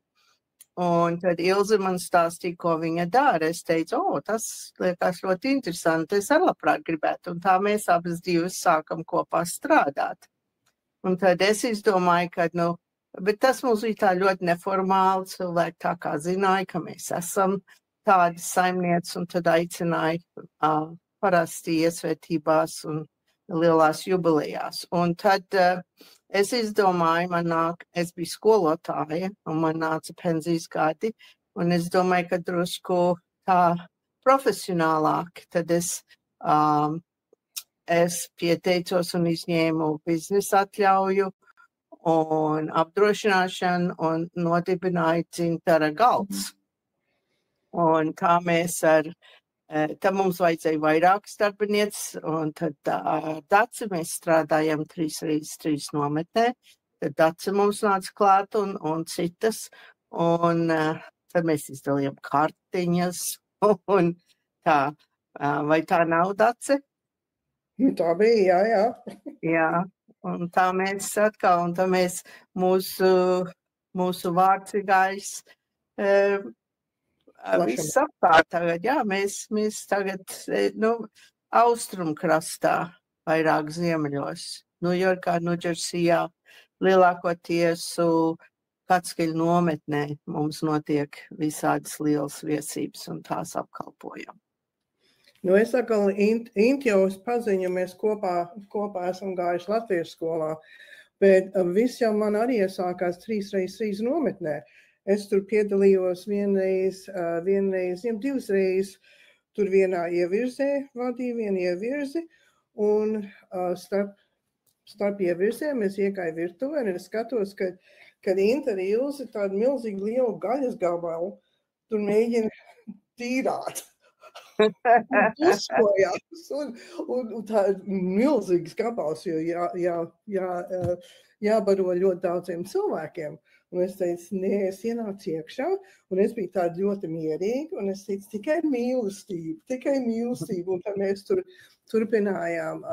un tad Ilze man stāstīja, ko viņa dara. Es teicu, tas liekas ļoti interesanti, es arī labprāt gribētu, un tā mēs abas divas sākam kopā strādāt. Un tad es izdomāju, ka, bet tas mums bija tā ļoti neformāli, cilvēki tā kā zināja, ka mēs esam tādi saimnieci, un tad aicināja parasti iesvētībās un lielās jubilejās. Un tad es izdomāju, es biju skolotāja, un man nāca pensijas gadi, un es domāju, ka drusku tā profesionālāk, tad es pieteicos un izņēmu biznesa atļauju un apdrošināšanu un nodibināju Dzintara galds. Un tā mēs tad mums vajadzēja vairākas darbinieces, un tad Daci mēs strādājam 3x3 nometnē. Tad Daci mums nāca klāt un citas, un tad mēs izdalījām kartiņas, un tā. Vai tā nav, Daci? Tā bija, jā. Jā, un tā mēs atkal, un tā mēs mūsu vārds ir gājis viss apkārt tagad, jā, mēs tagad, austrumkrastā, vairāk ziemeļos, Ņujorkā, Ņūdžersijā, lielākoties Katskaļu nometnē mums notiek visādas lielas viesības un tās apkalpojam. Es atkal Intjovas paziņu, mēs kopā esam gājuši Latviešu skolā, bet viss jau man arī iesākās 3x3 nometnē. Es tur piedalījos vienreiz, divas reizes, tur vienā ievirzē, vadīju vienu ievirzi, un starp ievirzēm es iegāju virtuvē, un es skatos, kad Inta ar Ilzi tādu milzīgu lielu gaļas gabalu tur mēģina tīrāt. Uzkojās, un tā milzīgs gabals, jo jābaro ļoti daudziem cilvēkiem. Un es teicu, nē, es ienācu iekšā, un es biju tāda ļoti mierīga, un es teicu, tikai mīlestība, un tad mēs turpinājām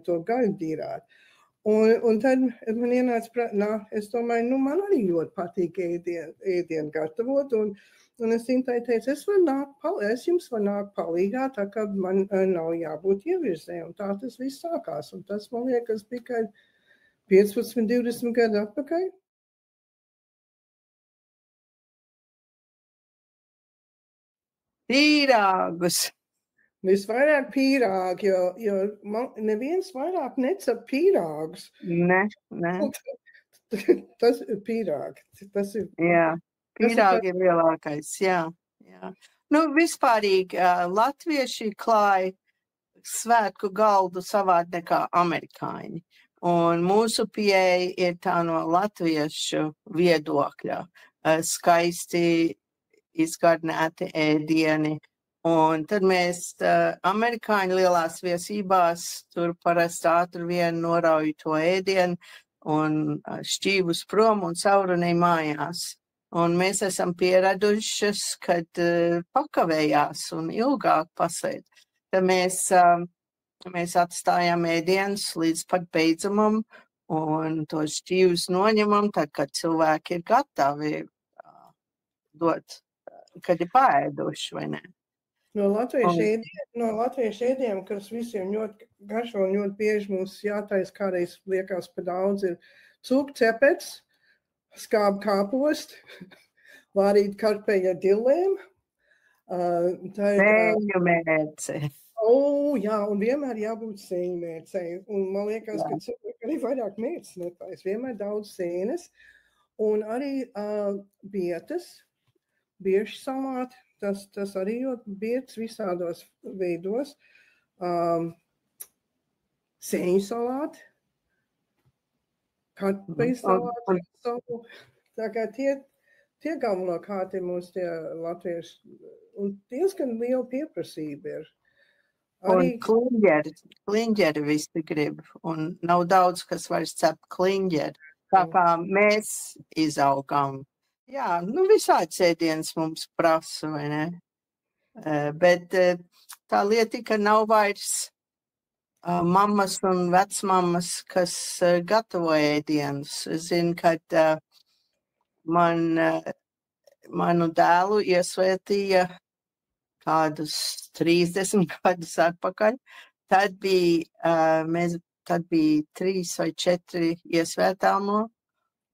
to gaļu tīrāt. Un tad man ienāca, es domāju, man arī ļoti patīk ēdienu gatavot, Un es Intai teicu, es jums varu nākt palīgā, tā kā man nav jābūt ievirzē. Un tā tas viss sākās. Un tas, man liekas, bija 15, 20 gadu atpakaļ. Pīrāgus. Visvairāk pīrāgi, jo neviens vairāk necep pīrāgus. Ne. Tas ir pīrāgi. Jā, pīrāgi ir lielākais, jā. Nu, vispārīgi latvieši klāja svētku galdu savādi nekā amerikāņi. Un mūsu pieeja ir tā no latviešu viedokļa. Skaisti izgardnēti ēdieni. Un tad mēs amerikāņu lielās viesībās tur parasti ātri vien norauj to ēdienu un šķīvus prom un saurunī mājās. Un mēs esam pieradušas, kad pakavējās un ilgāk pasēd. Tad mēs atstājam ēdienus līdz pat beidzamam un tos šķīvus noņemam, tad, kad cilvēki ir gatavi dot, kad ir paēduši, vai ne? No latviešu ēdieniem, kas visiem ļoti garšo un ļoti bieži mums jātaisa, kādreiz liekas pa daudz, ir cūku cepets, skābu kāpost, vārīt karpeļu ar dillēm. Sēņu mērce. Jā, un vienmēr jābūt sēņu mērcei. Un man liekas, ka cilvēki arī vairāk mērces netais. Vienmēr daudz sēnes. Un arī bietas, bieži salāti. Tas arī ļoti bietas visādos veidos. Sēņu salāti, kartupeļu salāti. Tā kā tie galvenokārt ir mūsu tie latvieši. Un diezgan liela pieprasība ir. Un kliņģeri visi grib. Un nav daudz, kas vairs cep kliņģeri. Tā kā mēs izaugām. Jā, nu visāds ēdiens mums prasa, vai ne? Bet tā lieta, ka nav vairs mammas un vecmammas, kas gatavo ēdienus. Es zinu, kad manu dēlu iesvētīja kādus 30 gadus atpakaļ. Tad bija 3 vai 4 iesvētāmo,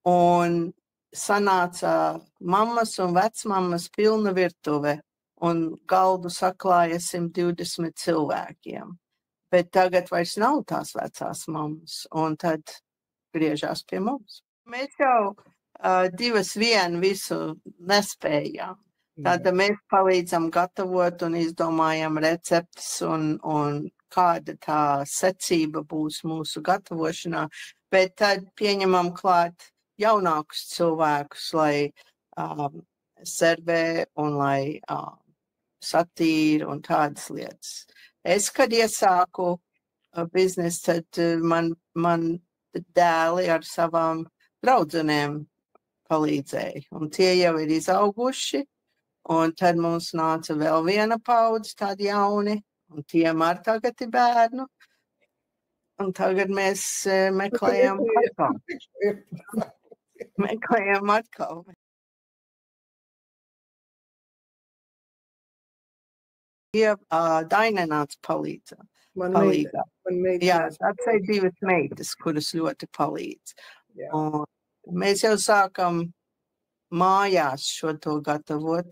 un sanāca mammas un vecmammas pilna virtuve, un galdu saklāja 120 cilvēkiem. Bet tagad vairs nav tās vecās mammas, un tad griežās pie mums. Mēs jau 2 visu nespējām. Tātad mēs palīdzam gatavot un izdomājam receptes un kāda tā secība būs mūsu gatavošanā, bet tad pieņemam klāt jaunākus cilvēkus, lai servē un lai satīra un tādas lietas. Es, kad iesāku biznesu, tad man dēli ar savām draudzenēm palīdzēja. Un tie jau ir izauguši, un tad mums nāca vēl viena paudze, tādi jauni, un tiem ar tagad ir bērnu. Un tagad mēs meklējam atkal. Meklējam atkal. Daina nāca palīdzēt. Jā, tāds ir 2 meitas, kuras ļoti palīdz. Un mēs jau sākam mājās šo to gatavot.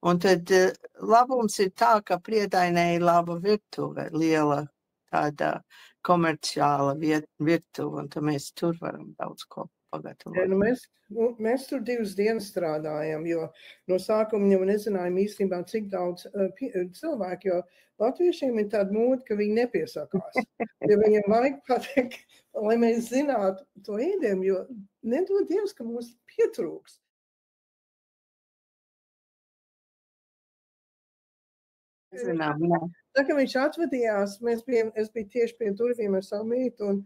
Un tad labums ir tā, ka Priedainē ir laba virtuve, liela tāda komerciāla virtuve, un tad mēs tur varam daudz ko pagatavot. Ja, mēs tur 2 dienas strādājam, jo no sākuma jau nezinājām īstenībā, cik daudz cilvēku, jo latviešiem ir tāda mūda, ka viņi nepiesakās. Ja viņiem vajag pateikt, lai mēs zinātu to ēdienu, jo nedod Dievs, ka mums pietrūks. Tā kā viņš atvedījās, es biju tieši pie durvīm ar savu mītu,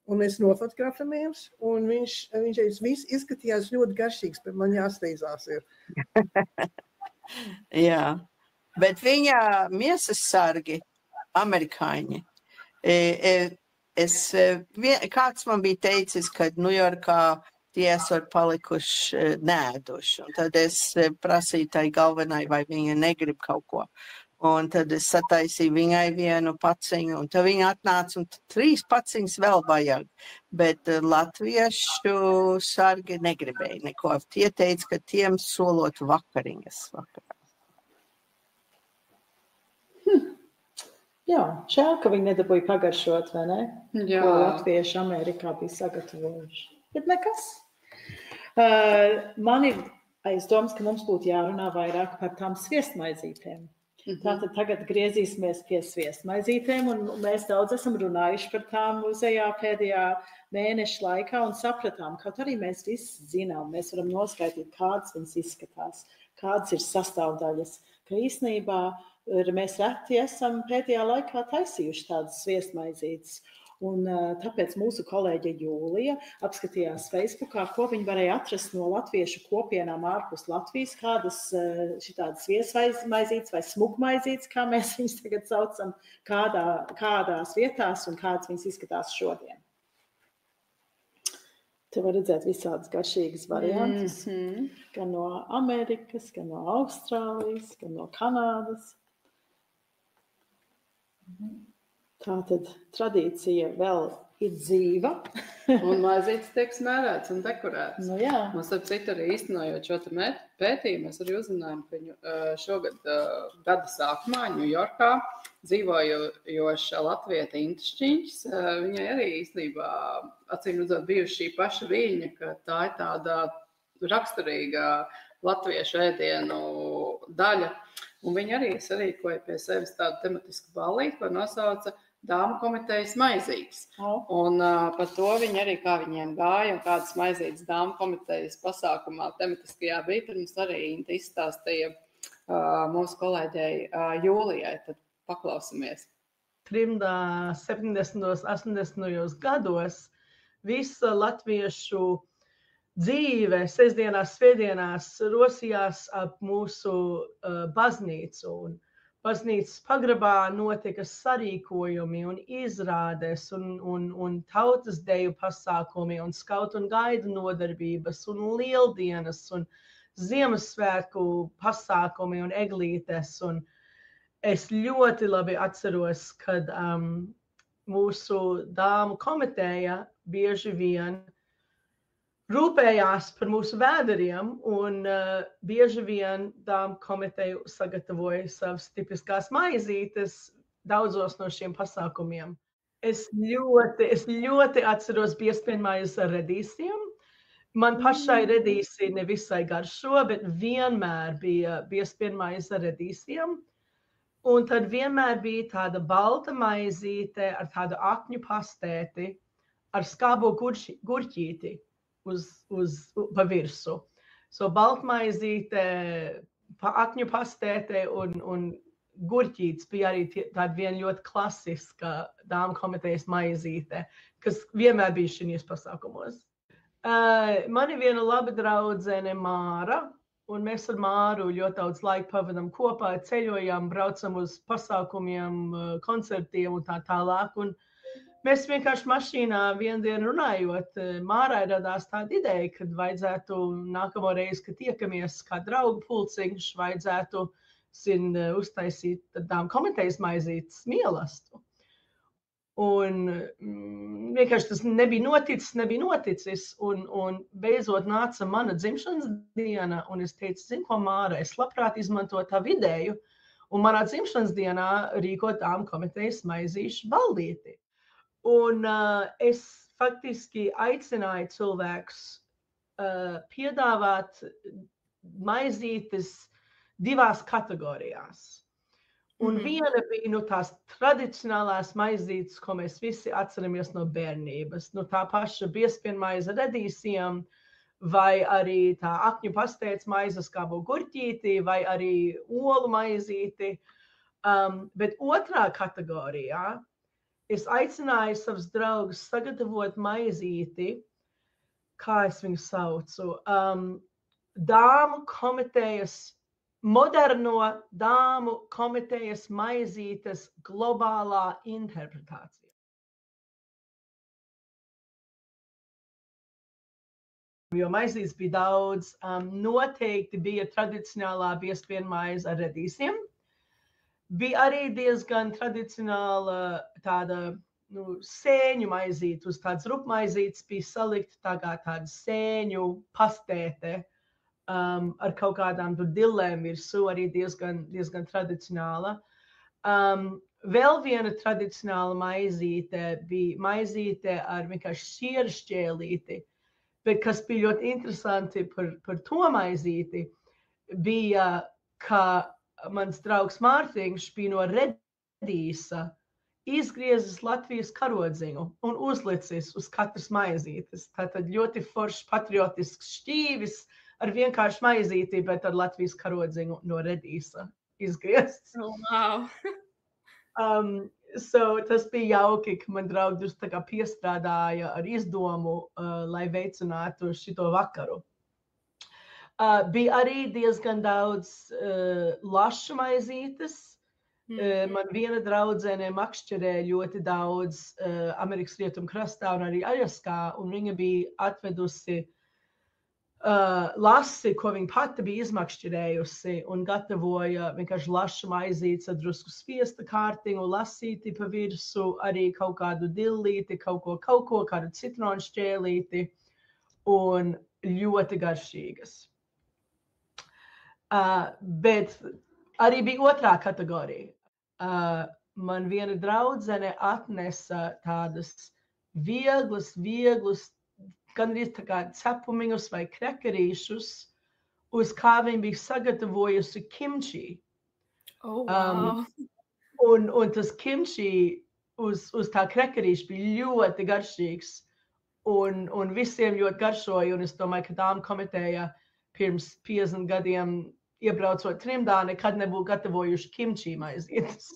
un mēs nofotografējāmies, un viņš viss izskatījās ļoti garšīgs, bet man jāsteidzās ir. Jā, bet viņa miesas sargi, amerikāņi, kāds man bija teicis, kad Ņujorkā tie esot palikuši nēduši. Un tad es prasīju tai galvenai, vai viņa negrib kaut ko. Un tad es sataisīju viņai vienu paciņu, un tad viņa atnāca, un 3 paciņas vēl vajag. Bet latviešu sargi negribēja neko. Tie teica, ka tiem solot vakariņas vakarā. Jā, žēl, ka viņi nedabūja pagaršot, vai ne? Jā. Ko latvieši Amerikā bija sagatavojuši. Bet nekas. Man ir aizdoms, ka mums būtu jārunā vairāk par tām sviestmaizītēm. Tātad tagad griezīsimies pie sviestmaizītēm, un mēs daudz esam runājuši par tām muzejā pēdējā mēneša laikā un sapratām, kaut arī mēs visi zinām, mēs varam noskaidrot, kādas viņas izskatās, kādas ir sastāvdaļas, ka īstenībā mēs reti esam pēdējā laikā taisījuši tādas sviestmaizītes. Un tāpēc mūsu kolēģe Jūlija apskatījās Facebookā, ko viņi varēja atrast no latviešu kopienām ārpus Latvijas, kādas šitādas sviestmaizītes vai smugmaizītes, kā mēs viņus tagad saucam, kādās vietās un kādas viņas izskatās šodien. Te var redzēt visādas garšīgas variantus, gan no Amerikas, gan no Austrālijas, gan no Kanādas. Tātad tradīcija vēl ir dzīva. Un maizītes tiek smērēts un dekorēts. Nu, jā. Un starp citu arī īstenojot šo pētījumu, mēs arī uzzinājām, ka šogad gada sākumā Ņujorkā dzīvojoša latvieta Inta Šķiņķis, viņai arī īstenībā acīm redzot bijuši šī paša viņa, ka tā ir tāda raksturīga latviešu ēdienu daļa. Un viņa arī sarīkoja pie sevis tādu tematisku ballīti, ko nosauca Dāmu komitejas maizītes. Un par to viņi arī, kā viņiem gāja un kādas maizītes Dāmu komitejas pasākumā tematiskajā bija, tad mums arī Inta izstāstīja mūsu kolēģei Jūlijai. Tad paklausamies. Trimdā 70. 80. gados visa latviešu dzīve sestdienās, svētdienās rosījās ap mūsu baznīcu. Un baznīcas pagrabā notika sarīkojumi un izrādes un tautas deju pasākumi un skautu un gaidu nodarbības un lieldienas un Ziemassvētku pasākumi un eglītes. Un es ļoti labi atceros, kad mūsu dāmu komiteja bieži vien rūpējās par mūsu vēderiem, un bieži vien dāmu komiteju sagatavoja savas tipiskās maizītes daudzos no šiem pasākumiem. Es ļoti atceros biezpienmaizes ar redīsiem. Man pašai redīsi nevisai garšo, bet vienmēr bija biezpienmaizes ar redīsiem. Un tad vienmēr bija tāda balta maizīte ar tādu akņu pastēti ar skābo gurķīti. Pa virsu. So baltmaizīte, akņu pastēte un gurķītis bija arī tāda viena ļoti klasiska dāmu komitejas maizīte, kas vienmēr bija šīs pasākumos. Man ir viena laba draudzene Māra, un mēs ar Māru ļoti daudz laika pavadām kopā, ceļojam, braucam uz pasākumiem, koncertiem un tā tālāk. Un mēs vienkārši mašīnā vienu dienu runājot, Mārai radās tāda ideja, kad vajadzētu nākamo reizi, kad tiekamies kā draugu pulciņš, vajadzētu uztaisīt tādām komitejas maizītes mielastu. Un vienkārši tas nebija noticis, un beidzot nāca mana dzimšanas diena, un es teicu, zinu ko, Māra, es labprāt izmantotu tavu ideju, un manā dzimšanas dienā rīkot dāmu komitejas maizīšu ballīti. Un es faktiski aicināju cilvēkus piedāvāt maizītes divās kategorijās. Un viena bija tās tradicionālās maizītes, ko mēs visi atceramies no bērnības. Tā paša biezpienmaize redīsiem, vai arī tā akņu pastēts maize skābo gurķīti, vai arī olu maizīti. Bet otrā kategorijā es aicināju savus draugus sagatavot maizīti, kā es viņu saucu, dāmu komitejas, moderno dāmu komitejas maizītes globālā interpretācija. Jo maizītes bija daudz. Noteikti bija tradicionālā biezpienu maize ar redīsiem. Bija arī diezgan tradicionāla tāda sēņu maizīte, uz tādas rupmaizītes bija salikta tāda sēņu pastēte ar kaut kādām dillēm virsū, arī diezgan tradicionāla. Vēl viena tradicionāla maizīte bija maizīte ar vienkārši sieru šķēlīti, bet kas bija ļoti interesanti par to maizīti, bija, ka mans draugs Mārtiņš bija no Redīsa izgriezis Latvijas karodziņu un uzlicis uz katras maizītes. Tātad ļoti foršs patriotisks šķīvis ar vienkārši maizīti, bet ar Latvijas karodziņu no Redīsa izgriezts. Oh, wow. Tas bija jauki, ka man draugi tā kā piestrādāja ar izdomu, lai veicinātu šito vakaru. Bija arī diezgan daudz lašu maizītes. Man viena draudzene makšķerē ļoti daudz Amerikas rietumu krastā un arī Aļaskā, un viņa bija atvedusi lasi, ko viņa pati bija izmakšķerējusi un gatavoja vienkārši lašu maizītes ar drusku spiesta kārtiņu, lasīti pa virsu, arī kaut kādu dillīti, kaut ko, kādu citronu šķēlīti un ļoti garšīgas. Bet arī bija otrā kategorija. Man viena draudzene atnesa tādas vieglas, gandrīz tā kā cepumiņus vai krekerīšus, uz kā viņa bija sagatavojusi kimči. Oh, wow. Un tas kimči uz tā krekerīša bija ļoti garšīgs un visiem ļoti garšoja. Un es domāju, ka Dāmu komiteja pirms 50 gadiem iebraucot trimdā, nekad nebūtu gatavojuši kimči maizītes.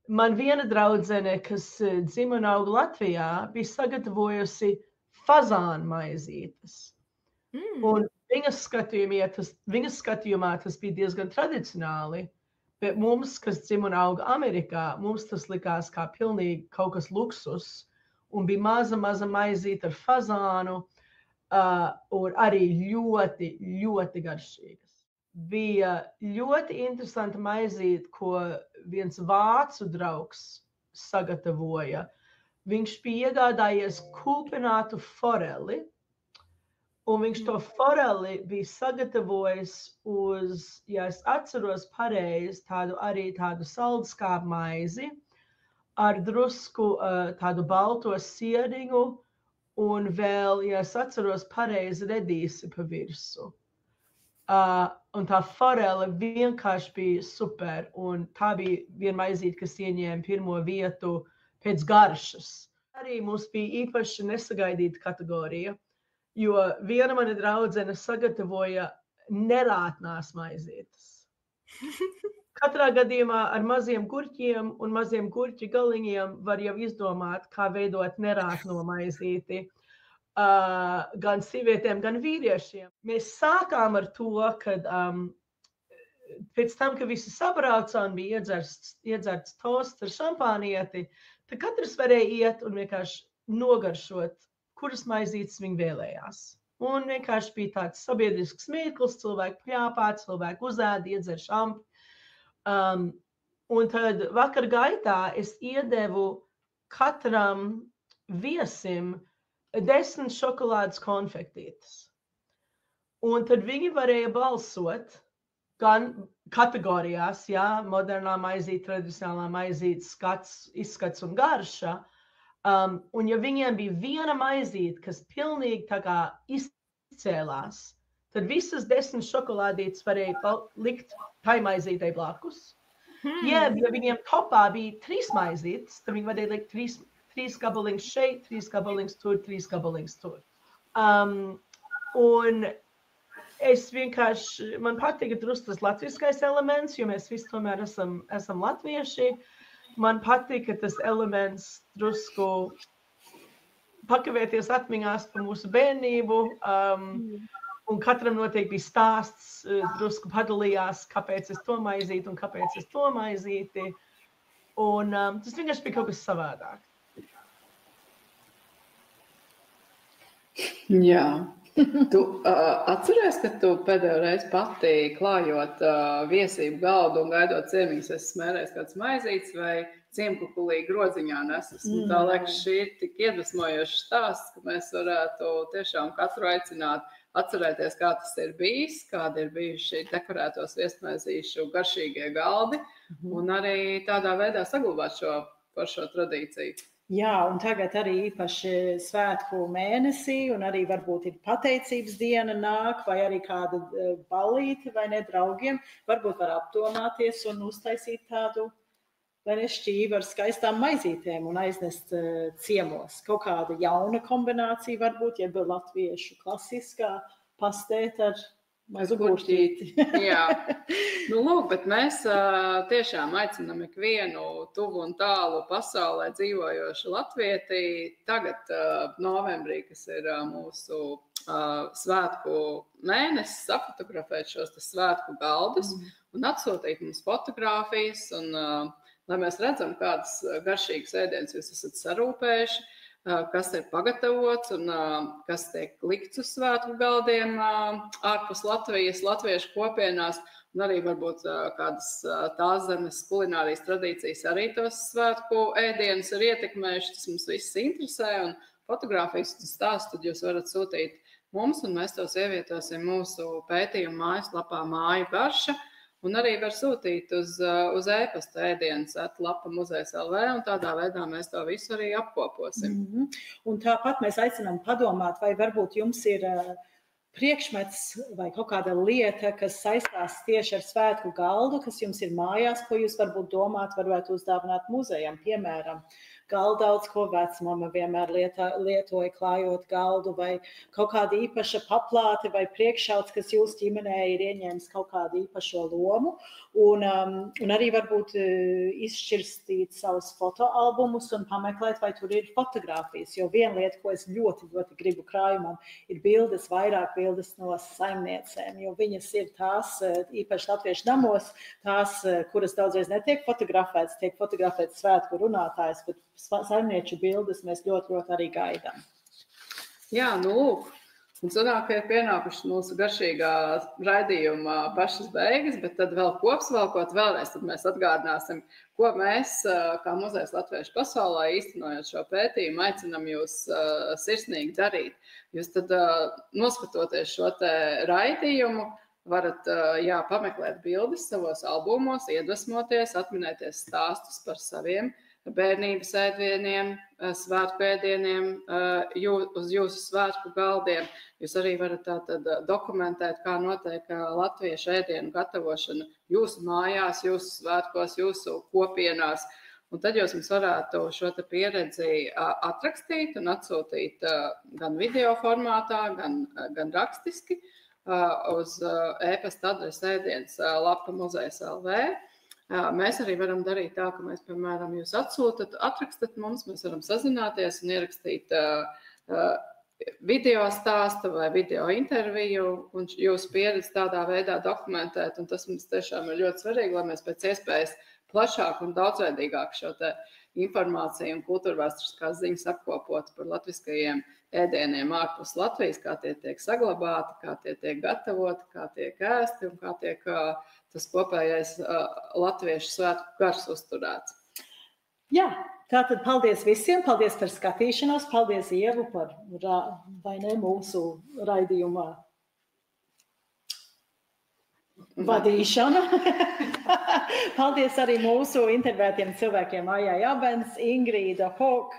Man viena draudzene, kas dzima un auga Latvijā, bija sagatavojusi fazānu maizītes. Un viņas skatījumā tas bija diezgan tradicionāli, bet mums, kas dzima un auga Amerikā, mums tas likās kā pilnīgi kaut kas luksus, un bija maza maizīte ar fazānu, un arī ļoti, ļoti garšīgas. Bija ļoti interesanta maizīte, ko viens vācu draugs sagatavoja. Viņš bija iegādājies kūpinātu foreli, un viņš to foreli bija sagatavojis uz, ja es atceros pareizi, tādu saldskābu maizi ar drusku tādu balto sieriņu un vēl, ja es atceros pareizi, redīsi pa virsu. Un tā forele vienkārši bija super, un tā bija viena maizīte, kas ieņēma pirmo vietu pēc garšas. Arī mums bija īpaši nesagaidīta kategorija, jo viena mana draudzene sagatavoja nerātnās maizītes. Katrā gadījumā ar maziem gurķiem un maziem gurķu galiņiem var jau izdomāt, kā veidot nerātno maizīti. Gan sievietēm, gan vīriešiem. Mēs sākām ar to, kad pēc tam, kad visi sabrauca un bija iedzerts tosts ar šampānieti, tad katrs varēja iet un vienkārši nogaršot, kuras maizītes viņi vēlējās. Un vienkārši bija tāds sabiedrisks mirklis, cilvēki pļāpā, cilvēki uzēda, iedzer šampi. Un tad vakar gaitā es iedevu katram viesim 10 šokolādes konfektītes. Un tad viņi varēja balsot gan kategorijās, modernā maizīte, tradicionālā maizīte, izskats un garša. Un ja viņiem bija viena maizīte, kas pilnīgi tā kā izcēlās, tad visas 10 šokolādītes varēja likt tai maizītei blakus. Ja viņiem topā bija 3 maizītes, tad viņi varēja likt 3 gabaliņus šeit, 3 gabaliņus tur, 3 gabaliņus tur. Un es vienkārši, man patīk drusku tas latviskais elements, jo mēs visi tomēr esam latvieši. Man patīk tas elements drusku pakavēties atmiņās par mūsu bērnību. Un katram noteikti bija stāsts, drusku padalījās, kāpēc es to maizīti un kāpēc es to maizīti. Un tas vienkārši bija kaut kas savādāk. Jā, Tu atceries, ka tu pēdējo reizi pati klājot viesību galdu un gaidot ciemiņus, esi smērējis kāds maizītes vai ciemkukulī groziņā nesas. Tā liekas, šī ir tik iedvesmojošs stāsts, ka mēs varētu tiešām katru aicināt atcerēties, kā tas ir bijis, kādi ir bijuši dekorētos viesmaizīšu garšīgie galdi un arī tādā veidā saglabāt šo foršo tradīciju. Jā, un tagad arī īpaši svētku mēnesī, un arī varbūt ir pateicības diena nāk, vai arī kāda ballīte vai ne draugiem, varbūt var apdomāties un uztaisīt tādu, vai ne šķīvi ar skaistām maizītēm un aiznest ciemos. Kaut kāda jauna kombinācija varbūt, ja bija latviešu klasiskā pastēt ar mazu gurķīti. Jā, nu lūk, bet mēs tiešām aicinām ikvienu tuvu un tālu pasaulē dzīvojošu latvieti tagad novembrī, kas ir mūsu svētku mēnesis, safotografēt šos svētku galdus un atsūtīt mums fotogrāfijas, un lai mēs redzam, kādas garšīgas ēdienas jūs esat sarūpējuši, kas ir pagatavots un kas tiek likts uz svētku galdiem ārpus Latvijas, latviešu kopienās, un arī varbūt kādas tās zemes kulinārijas tradīcijas arī tos svētku ēdienus ir ietekmējuši. Tas mums viss interesē, un fotogrāfijas un stāstu tad jūs varat sūtīt mums, un mēs tos ievietosim mūsu pētījuma mājaslapā Māju garša. Un arī var sūtīt uz e-pasta ēdienas @lapamuzejs.lv, un tādā veidā mēs to visu arī apkoposim. Un tāpat mēs aicinām padomāt, vai varbūt jums ir priekšmets vai kaut kāda lieta, kas saistās tieši ar svētku galdu, kas jums ir mājās, ko jūs varbūt domāt, varētu uzdāvināt muzejam, piemēram. Galdaudz, ko vecmama vienmēr lietoja klājot galdu, vai kaut kāda īpaša paplāte vai priekšauts, kas jūsu ģimenē ir ieņēmis kaut kādu īpašo lomu, un arī varbūt izšķirstīt savus fotoalbumus un pameklēt, vai tur ir fotogrāfijas, jo viena lieta, ko es ļoti gribu krājumam, ir bildes, vairāk bildes no saimniecēm, jo viņas ir tās, īpaši latviešu namos, tās, kuras daudzreiz netiek fotografētas, tiek fotografētas svētku runātājs, bet saimnieču bildes mēs ļoti arī gaidām. Jā, nu lūk, un sanāk, ka ir pienākuši mūsu garšīgā raidījuma pašas beigas, bet tad vēl kopsvalkot vēlreiz, tad mēs atgādināsim, ko mēs, kā Muzejs Latviešu pasaulē, īstenojot šo pētījumu, aicinam jūs sirsnīgi darīt. Jūs tad, noskatoties šo te raidījumu, varat pameklēt bildes savos albumos, iedvesmoties, atminēties stāstus par saviem bērnības ēdieniem, svētku ēdieniem, uz jūsu svētku galdiem. Jūs arī varat tātad dokumentēt, kā notiek latviešu ēdienu gatavošana jūsu mājās, jūsu svētkos, jūsu kopienās. Un tad jūs mums varētu šo te pieredzi atrakstīt un atsūtīt gan video formātā, gan rakstiski uz e-pasta adresi ēdienas lapamuzejs.lv. Mēs arī varam darīt tā, ka mēs, piemēram, jūs atrakstat mums, mēs varam sazināties un ierakstīt video stāstu vai video interviju un jūsu pieredzi tādā veidā dokumentēt. Un tas mums tiešām ir ļoti svarīgi, lai mēs pēc iespējas plašāk un daudzveidīgāk šo te informāciju un kultūrvēsturiskās ziņas apkopotu par latviskajiem ēdieniem ārpus Latvijas, kā tie tiek saglabāti, kā tie tiek gatavoti, kā tiek ēsti un kā tiek tas kopējais latviešu svētku gars uzturēts. Jā, tātad paldies visiem, paldies par skatīšanos, paldies Ievu par mūsu raidījumā vadīšanu. Paldies arī mūsu intervētiem cilvēkiem Aijai Abens, Ingrīda Hok,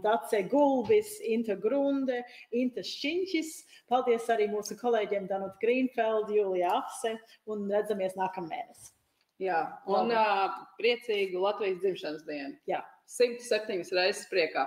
Dace Gulbis, Inta Grunde, Inta Šķiņķis. Paldies arī mūsu kolēģiem Danut Grīnfeld, Julija Apse un redzamies nākamnedēļ. Jā, un priecīgu Latvijas dzimšanas dienu. Jā. 107 reizes priekā.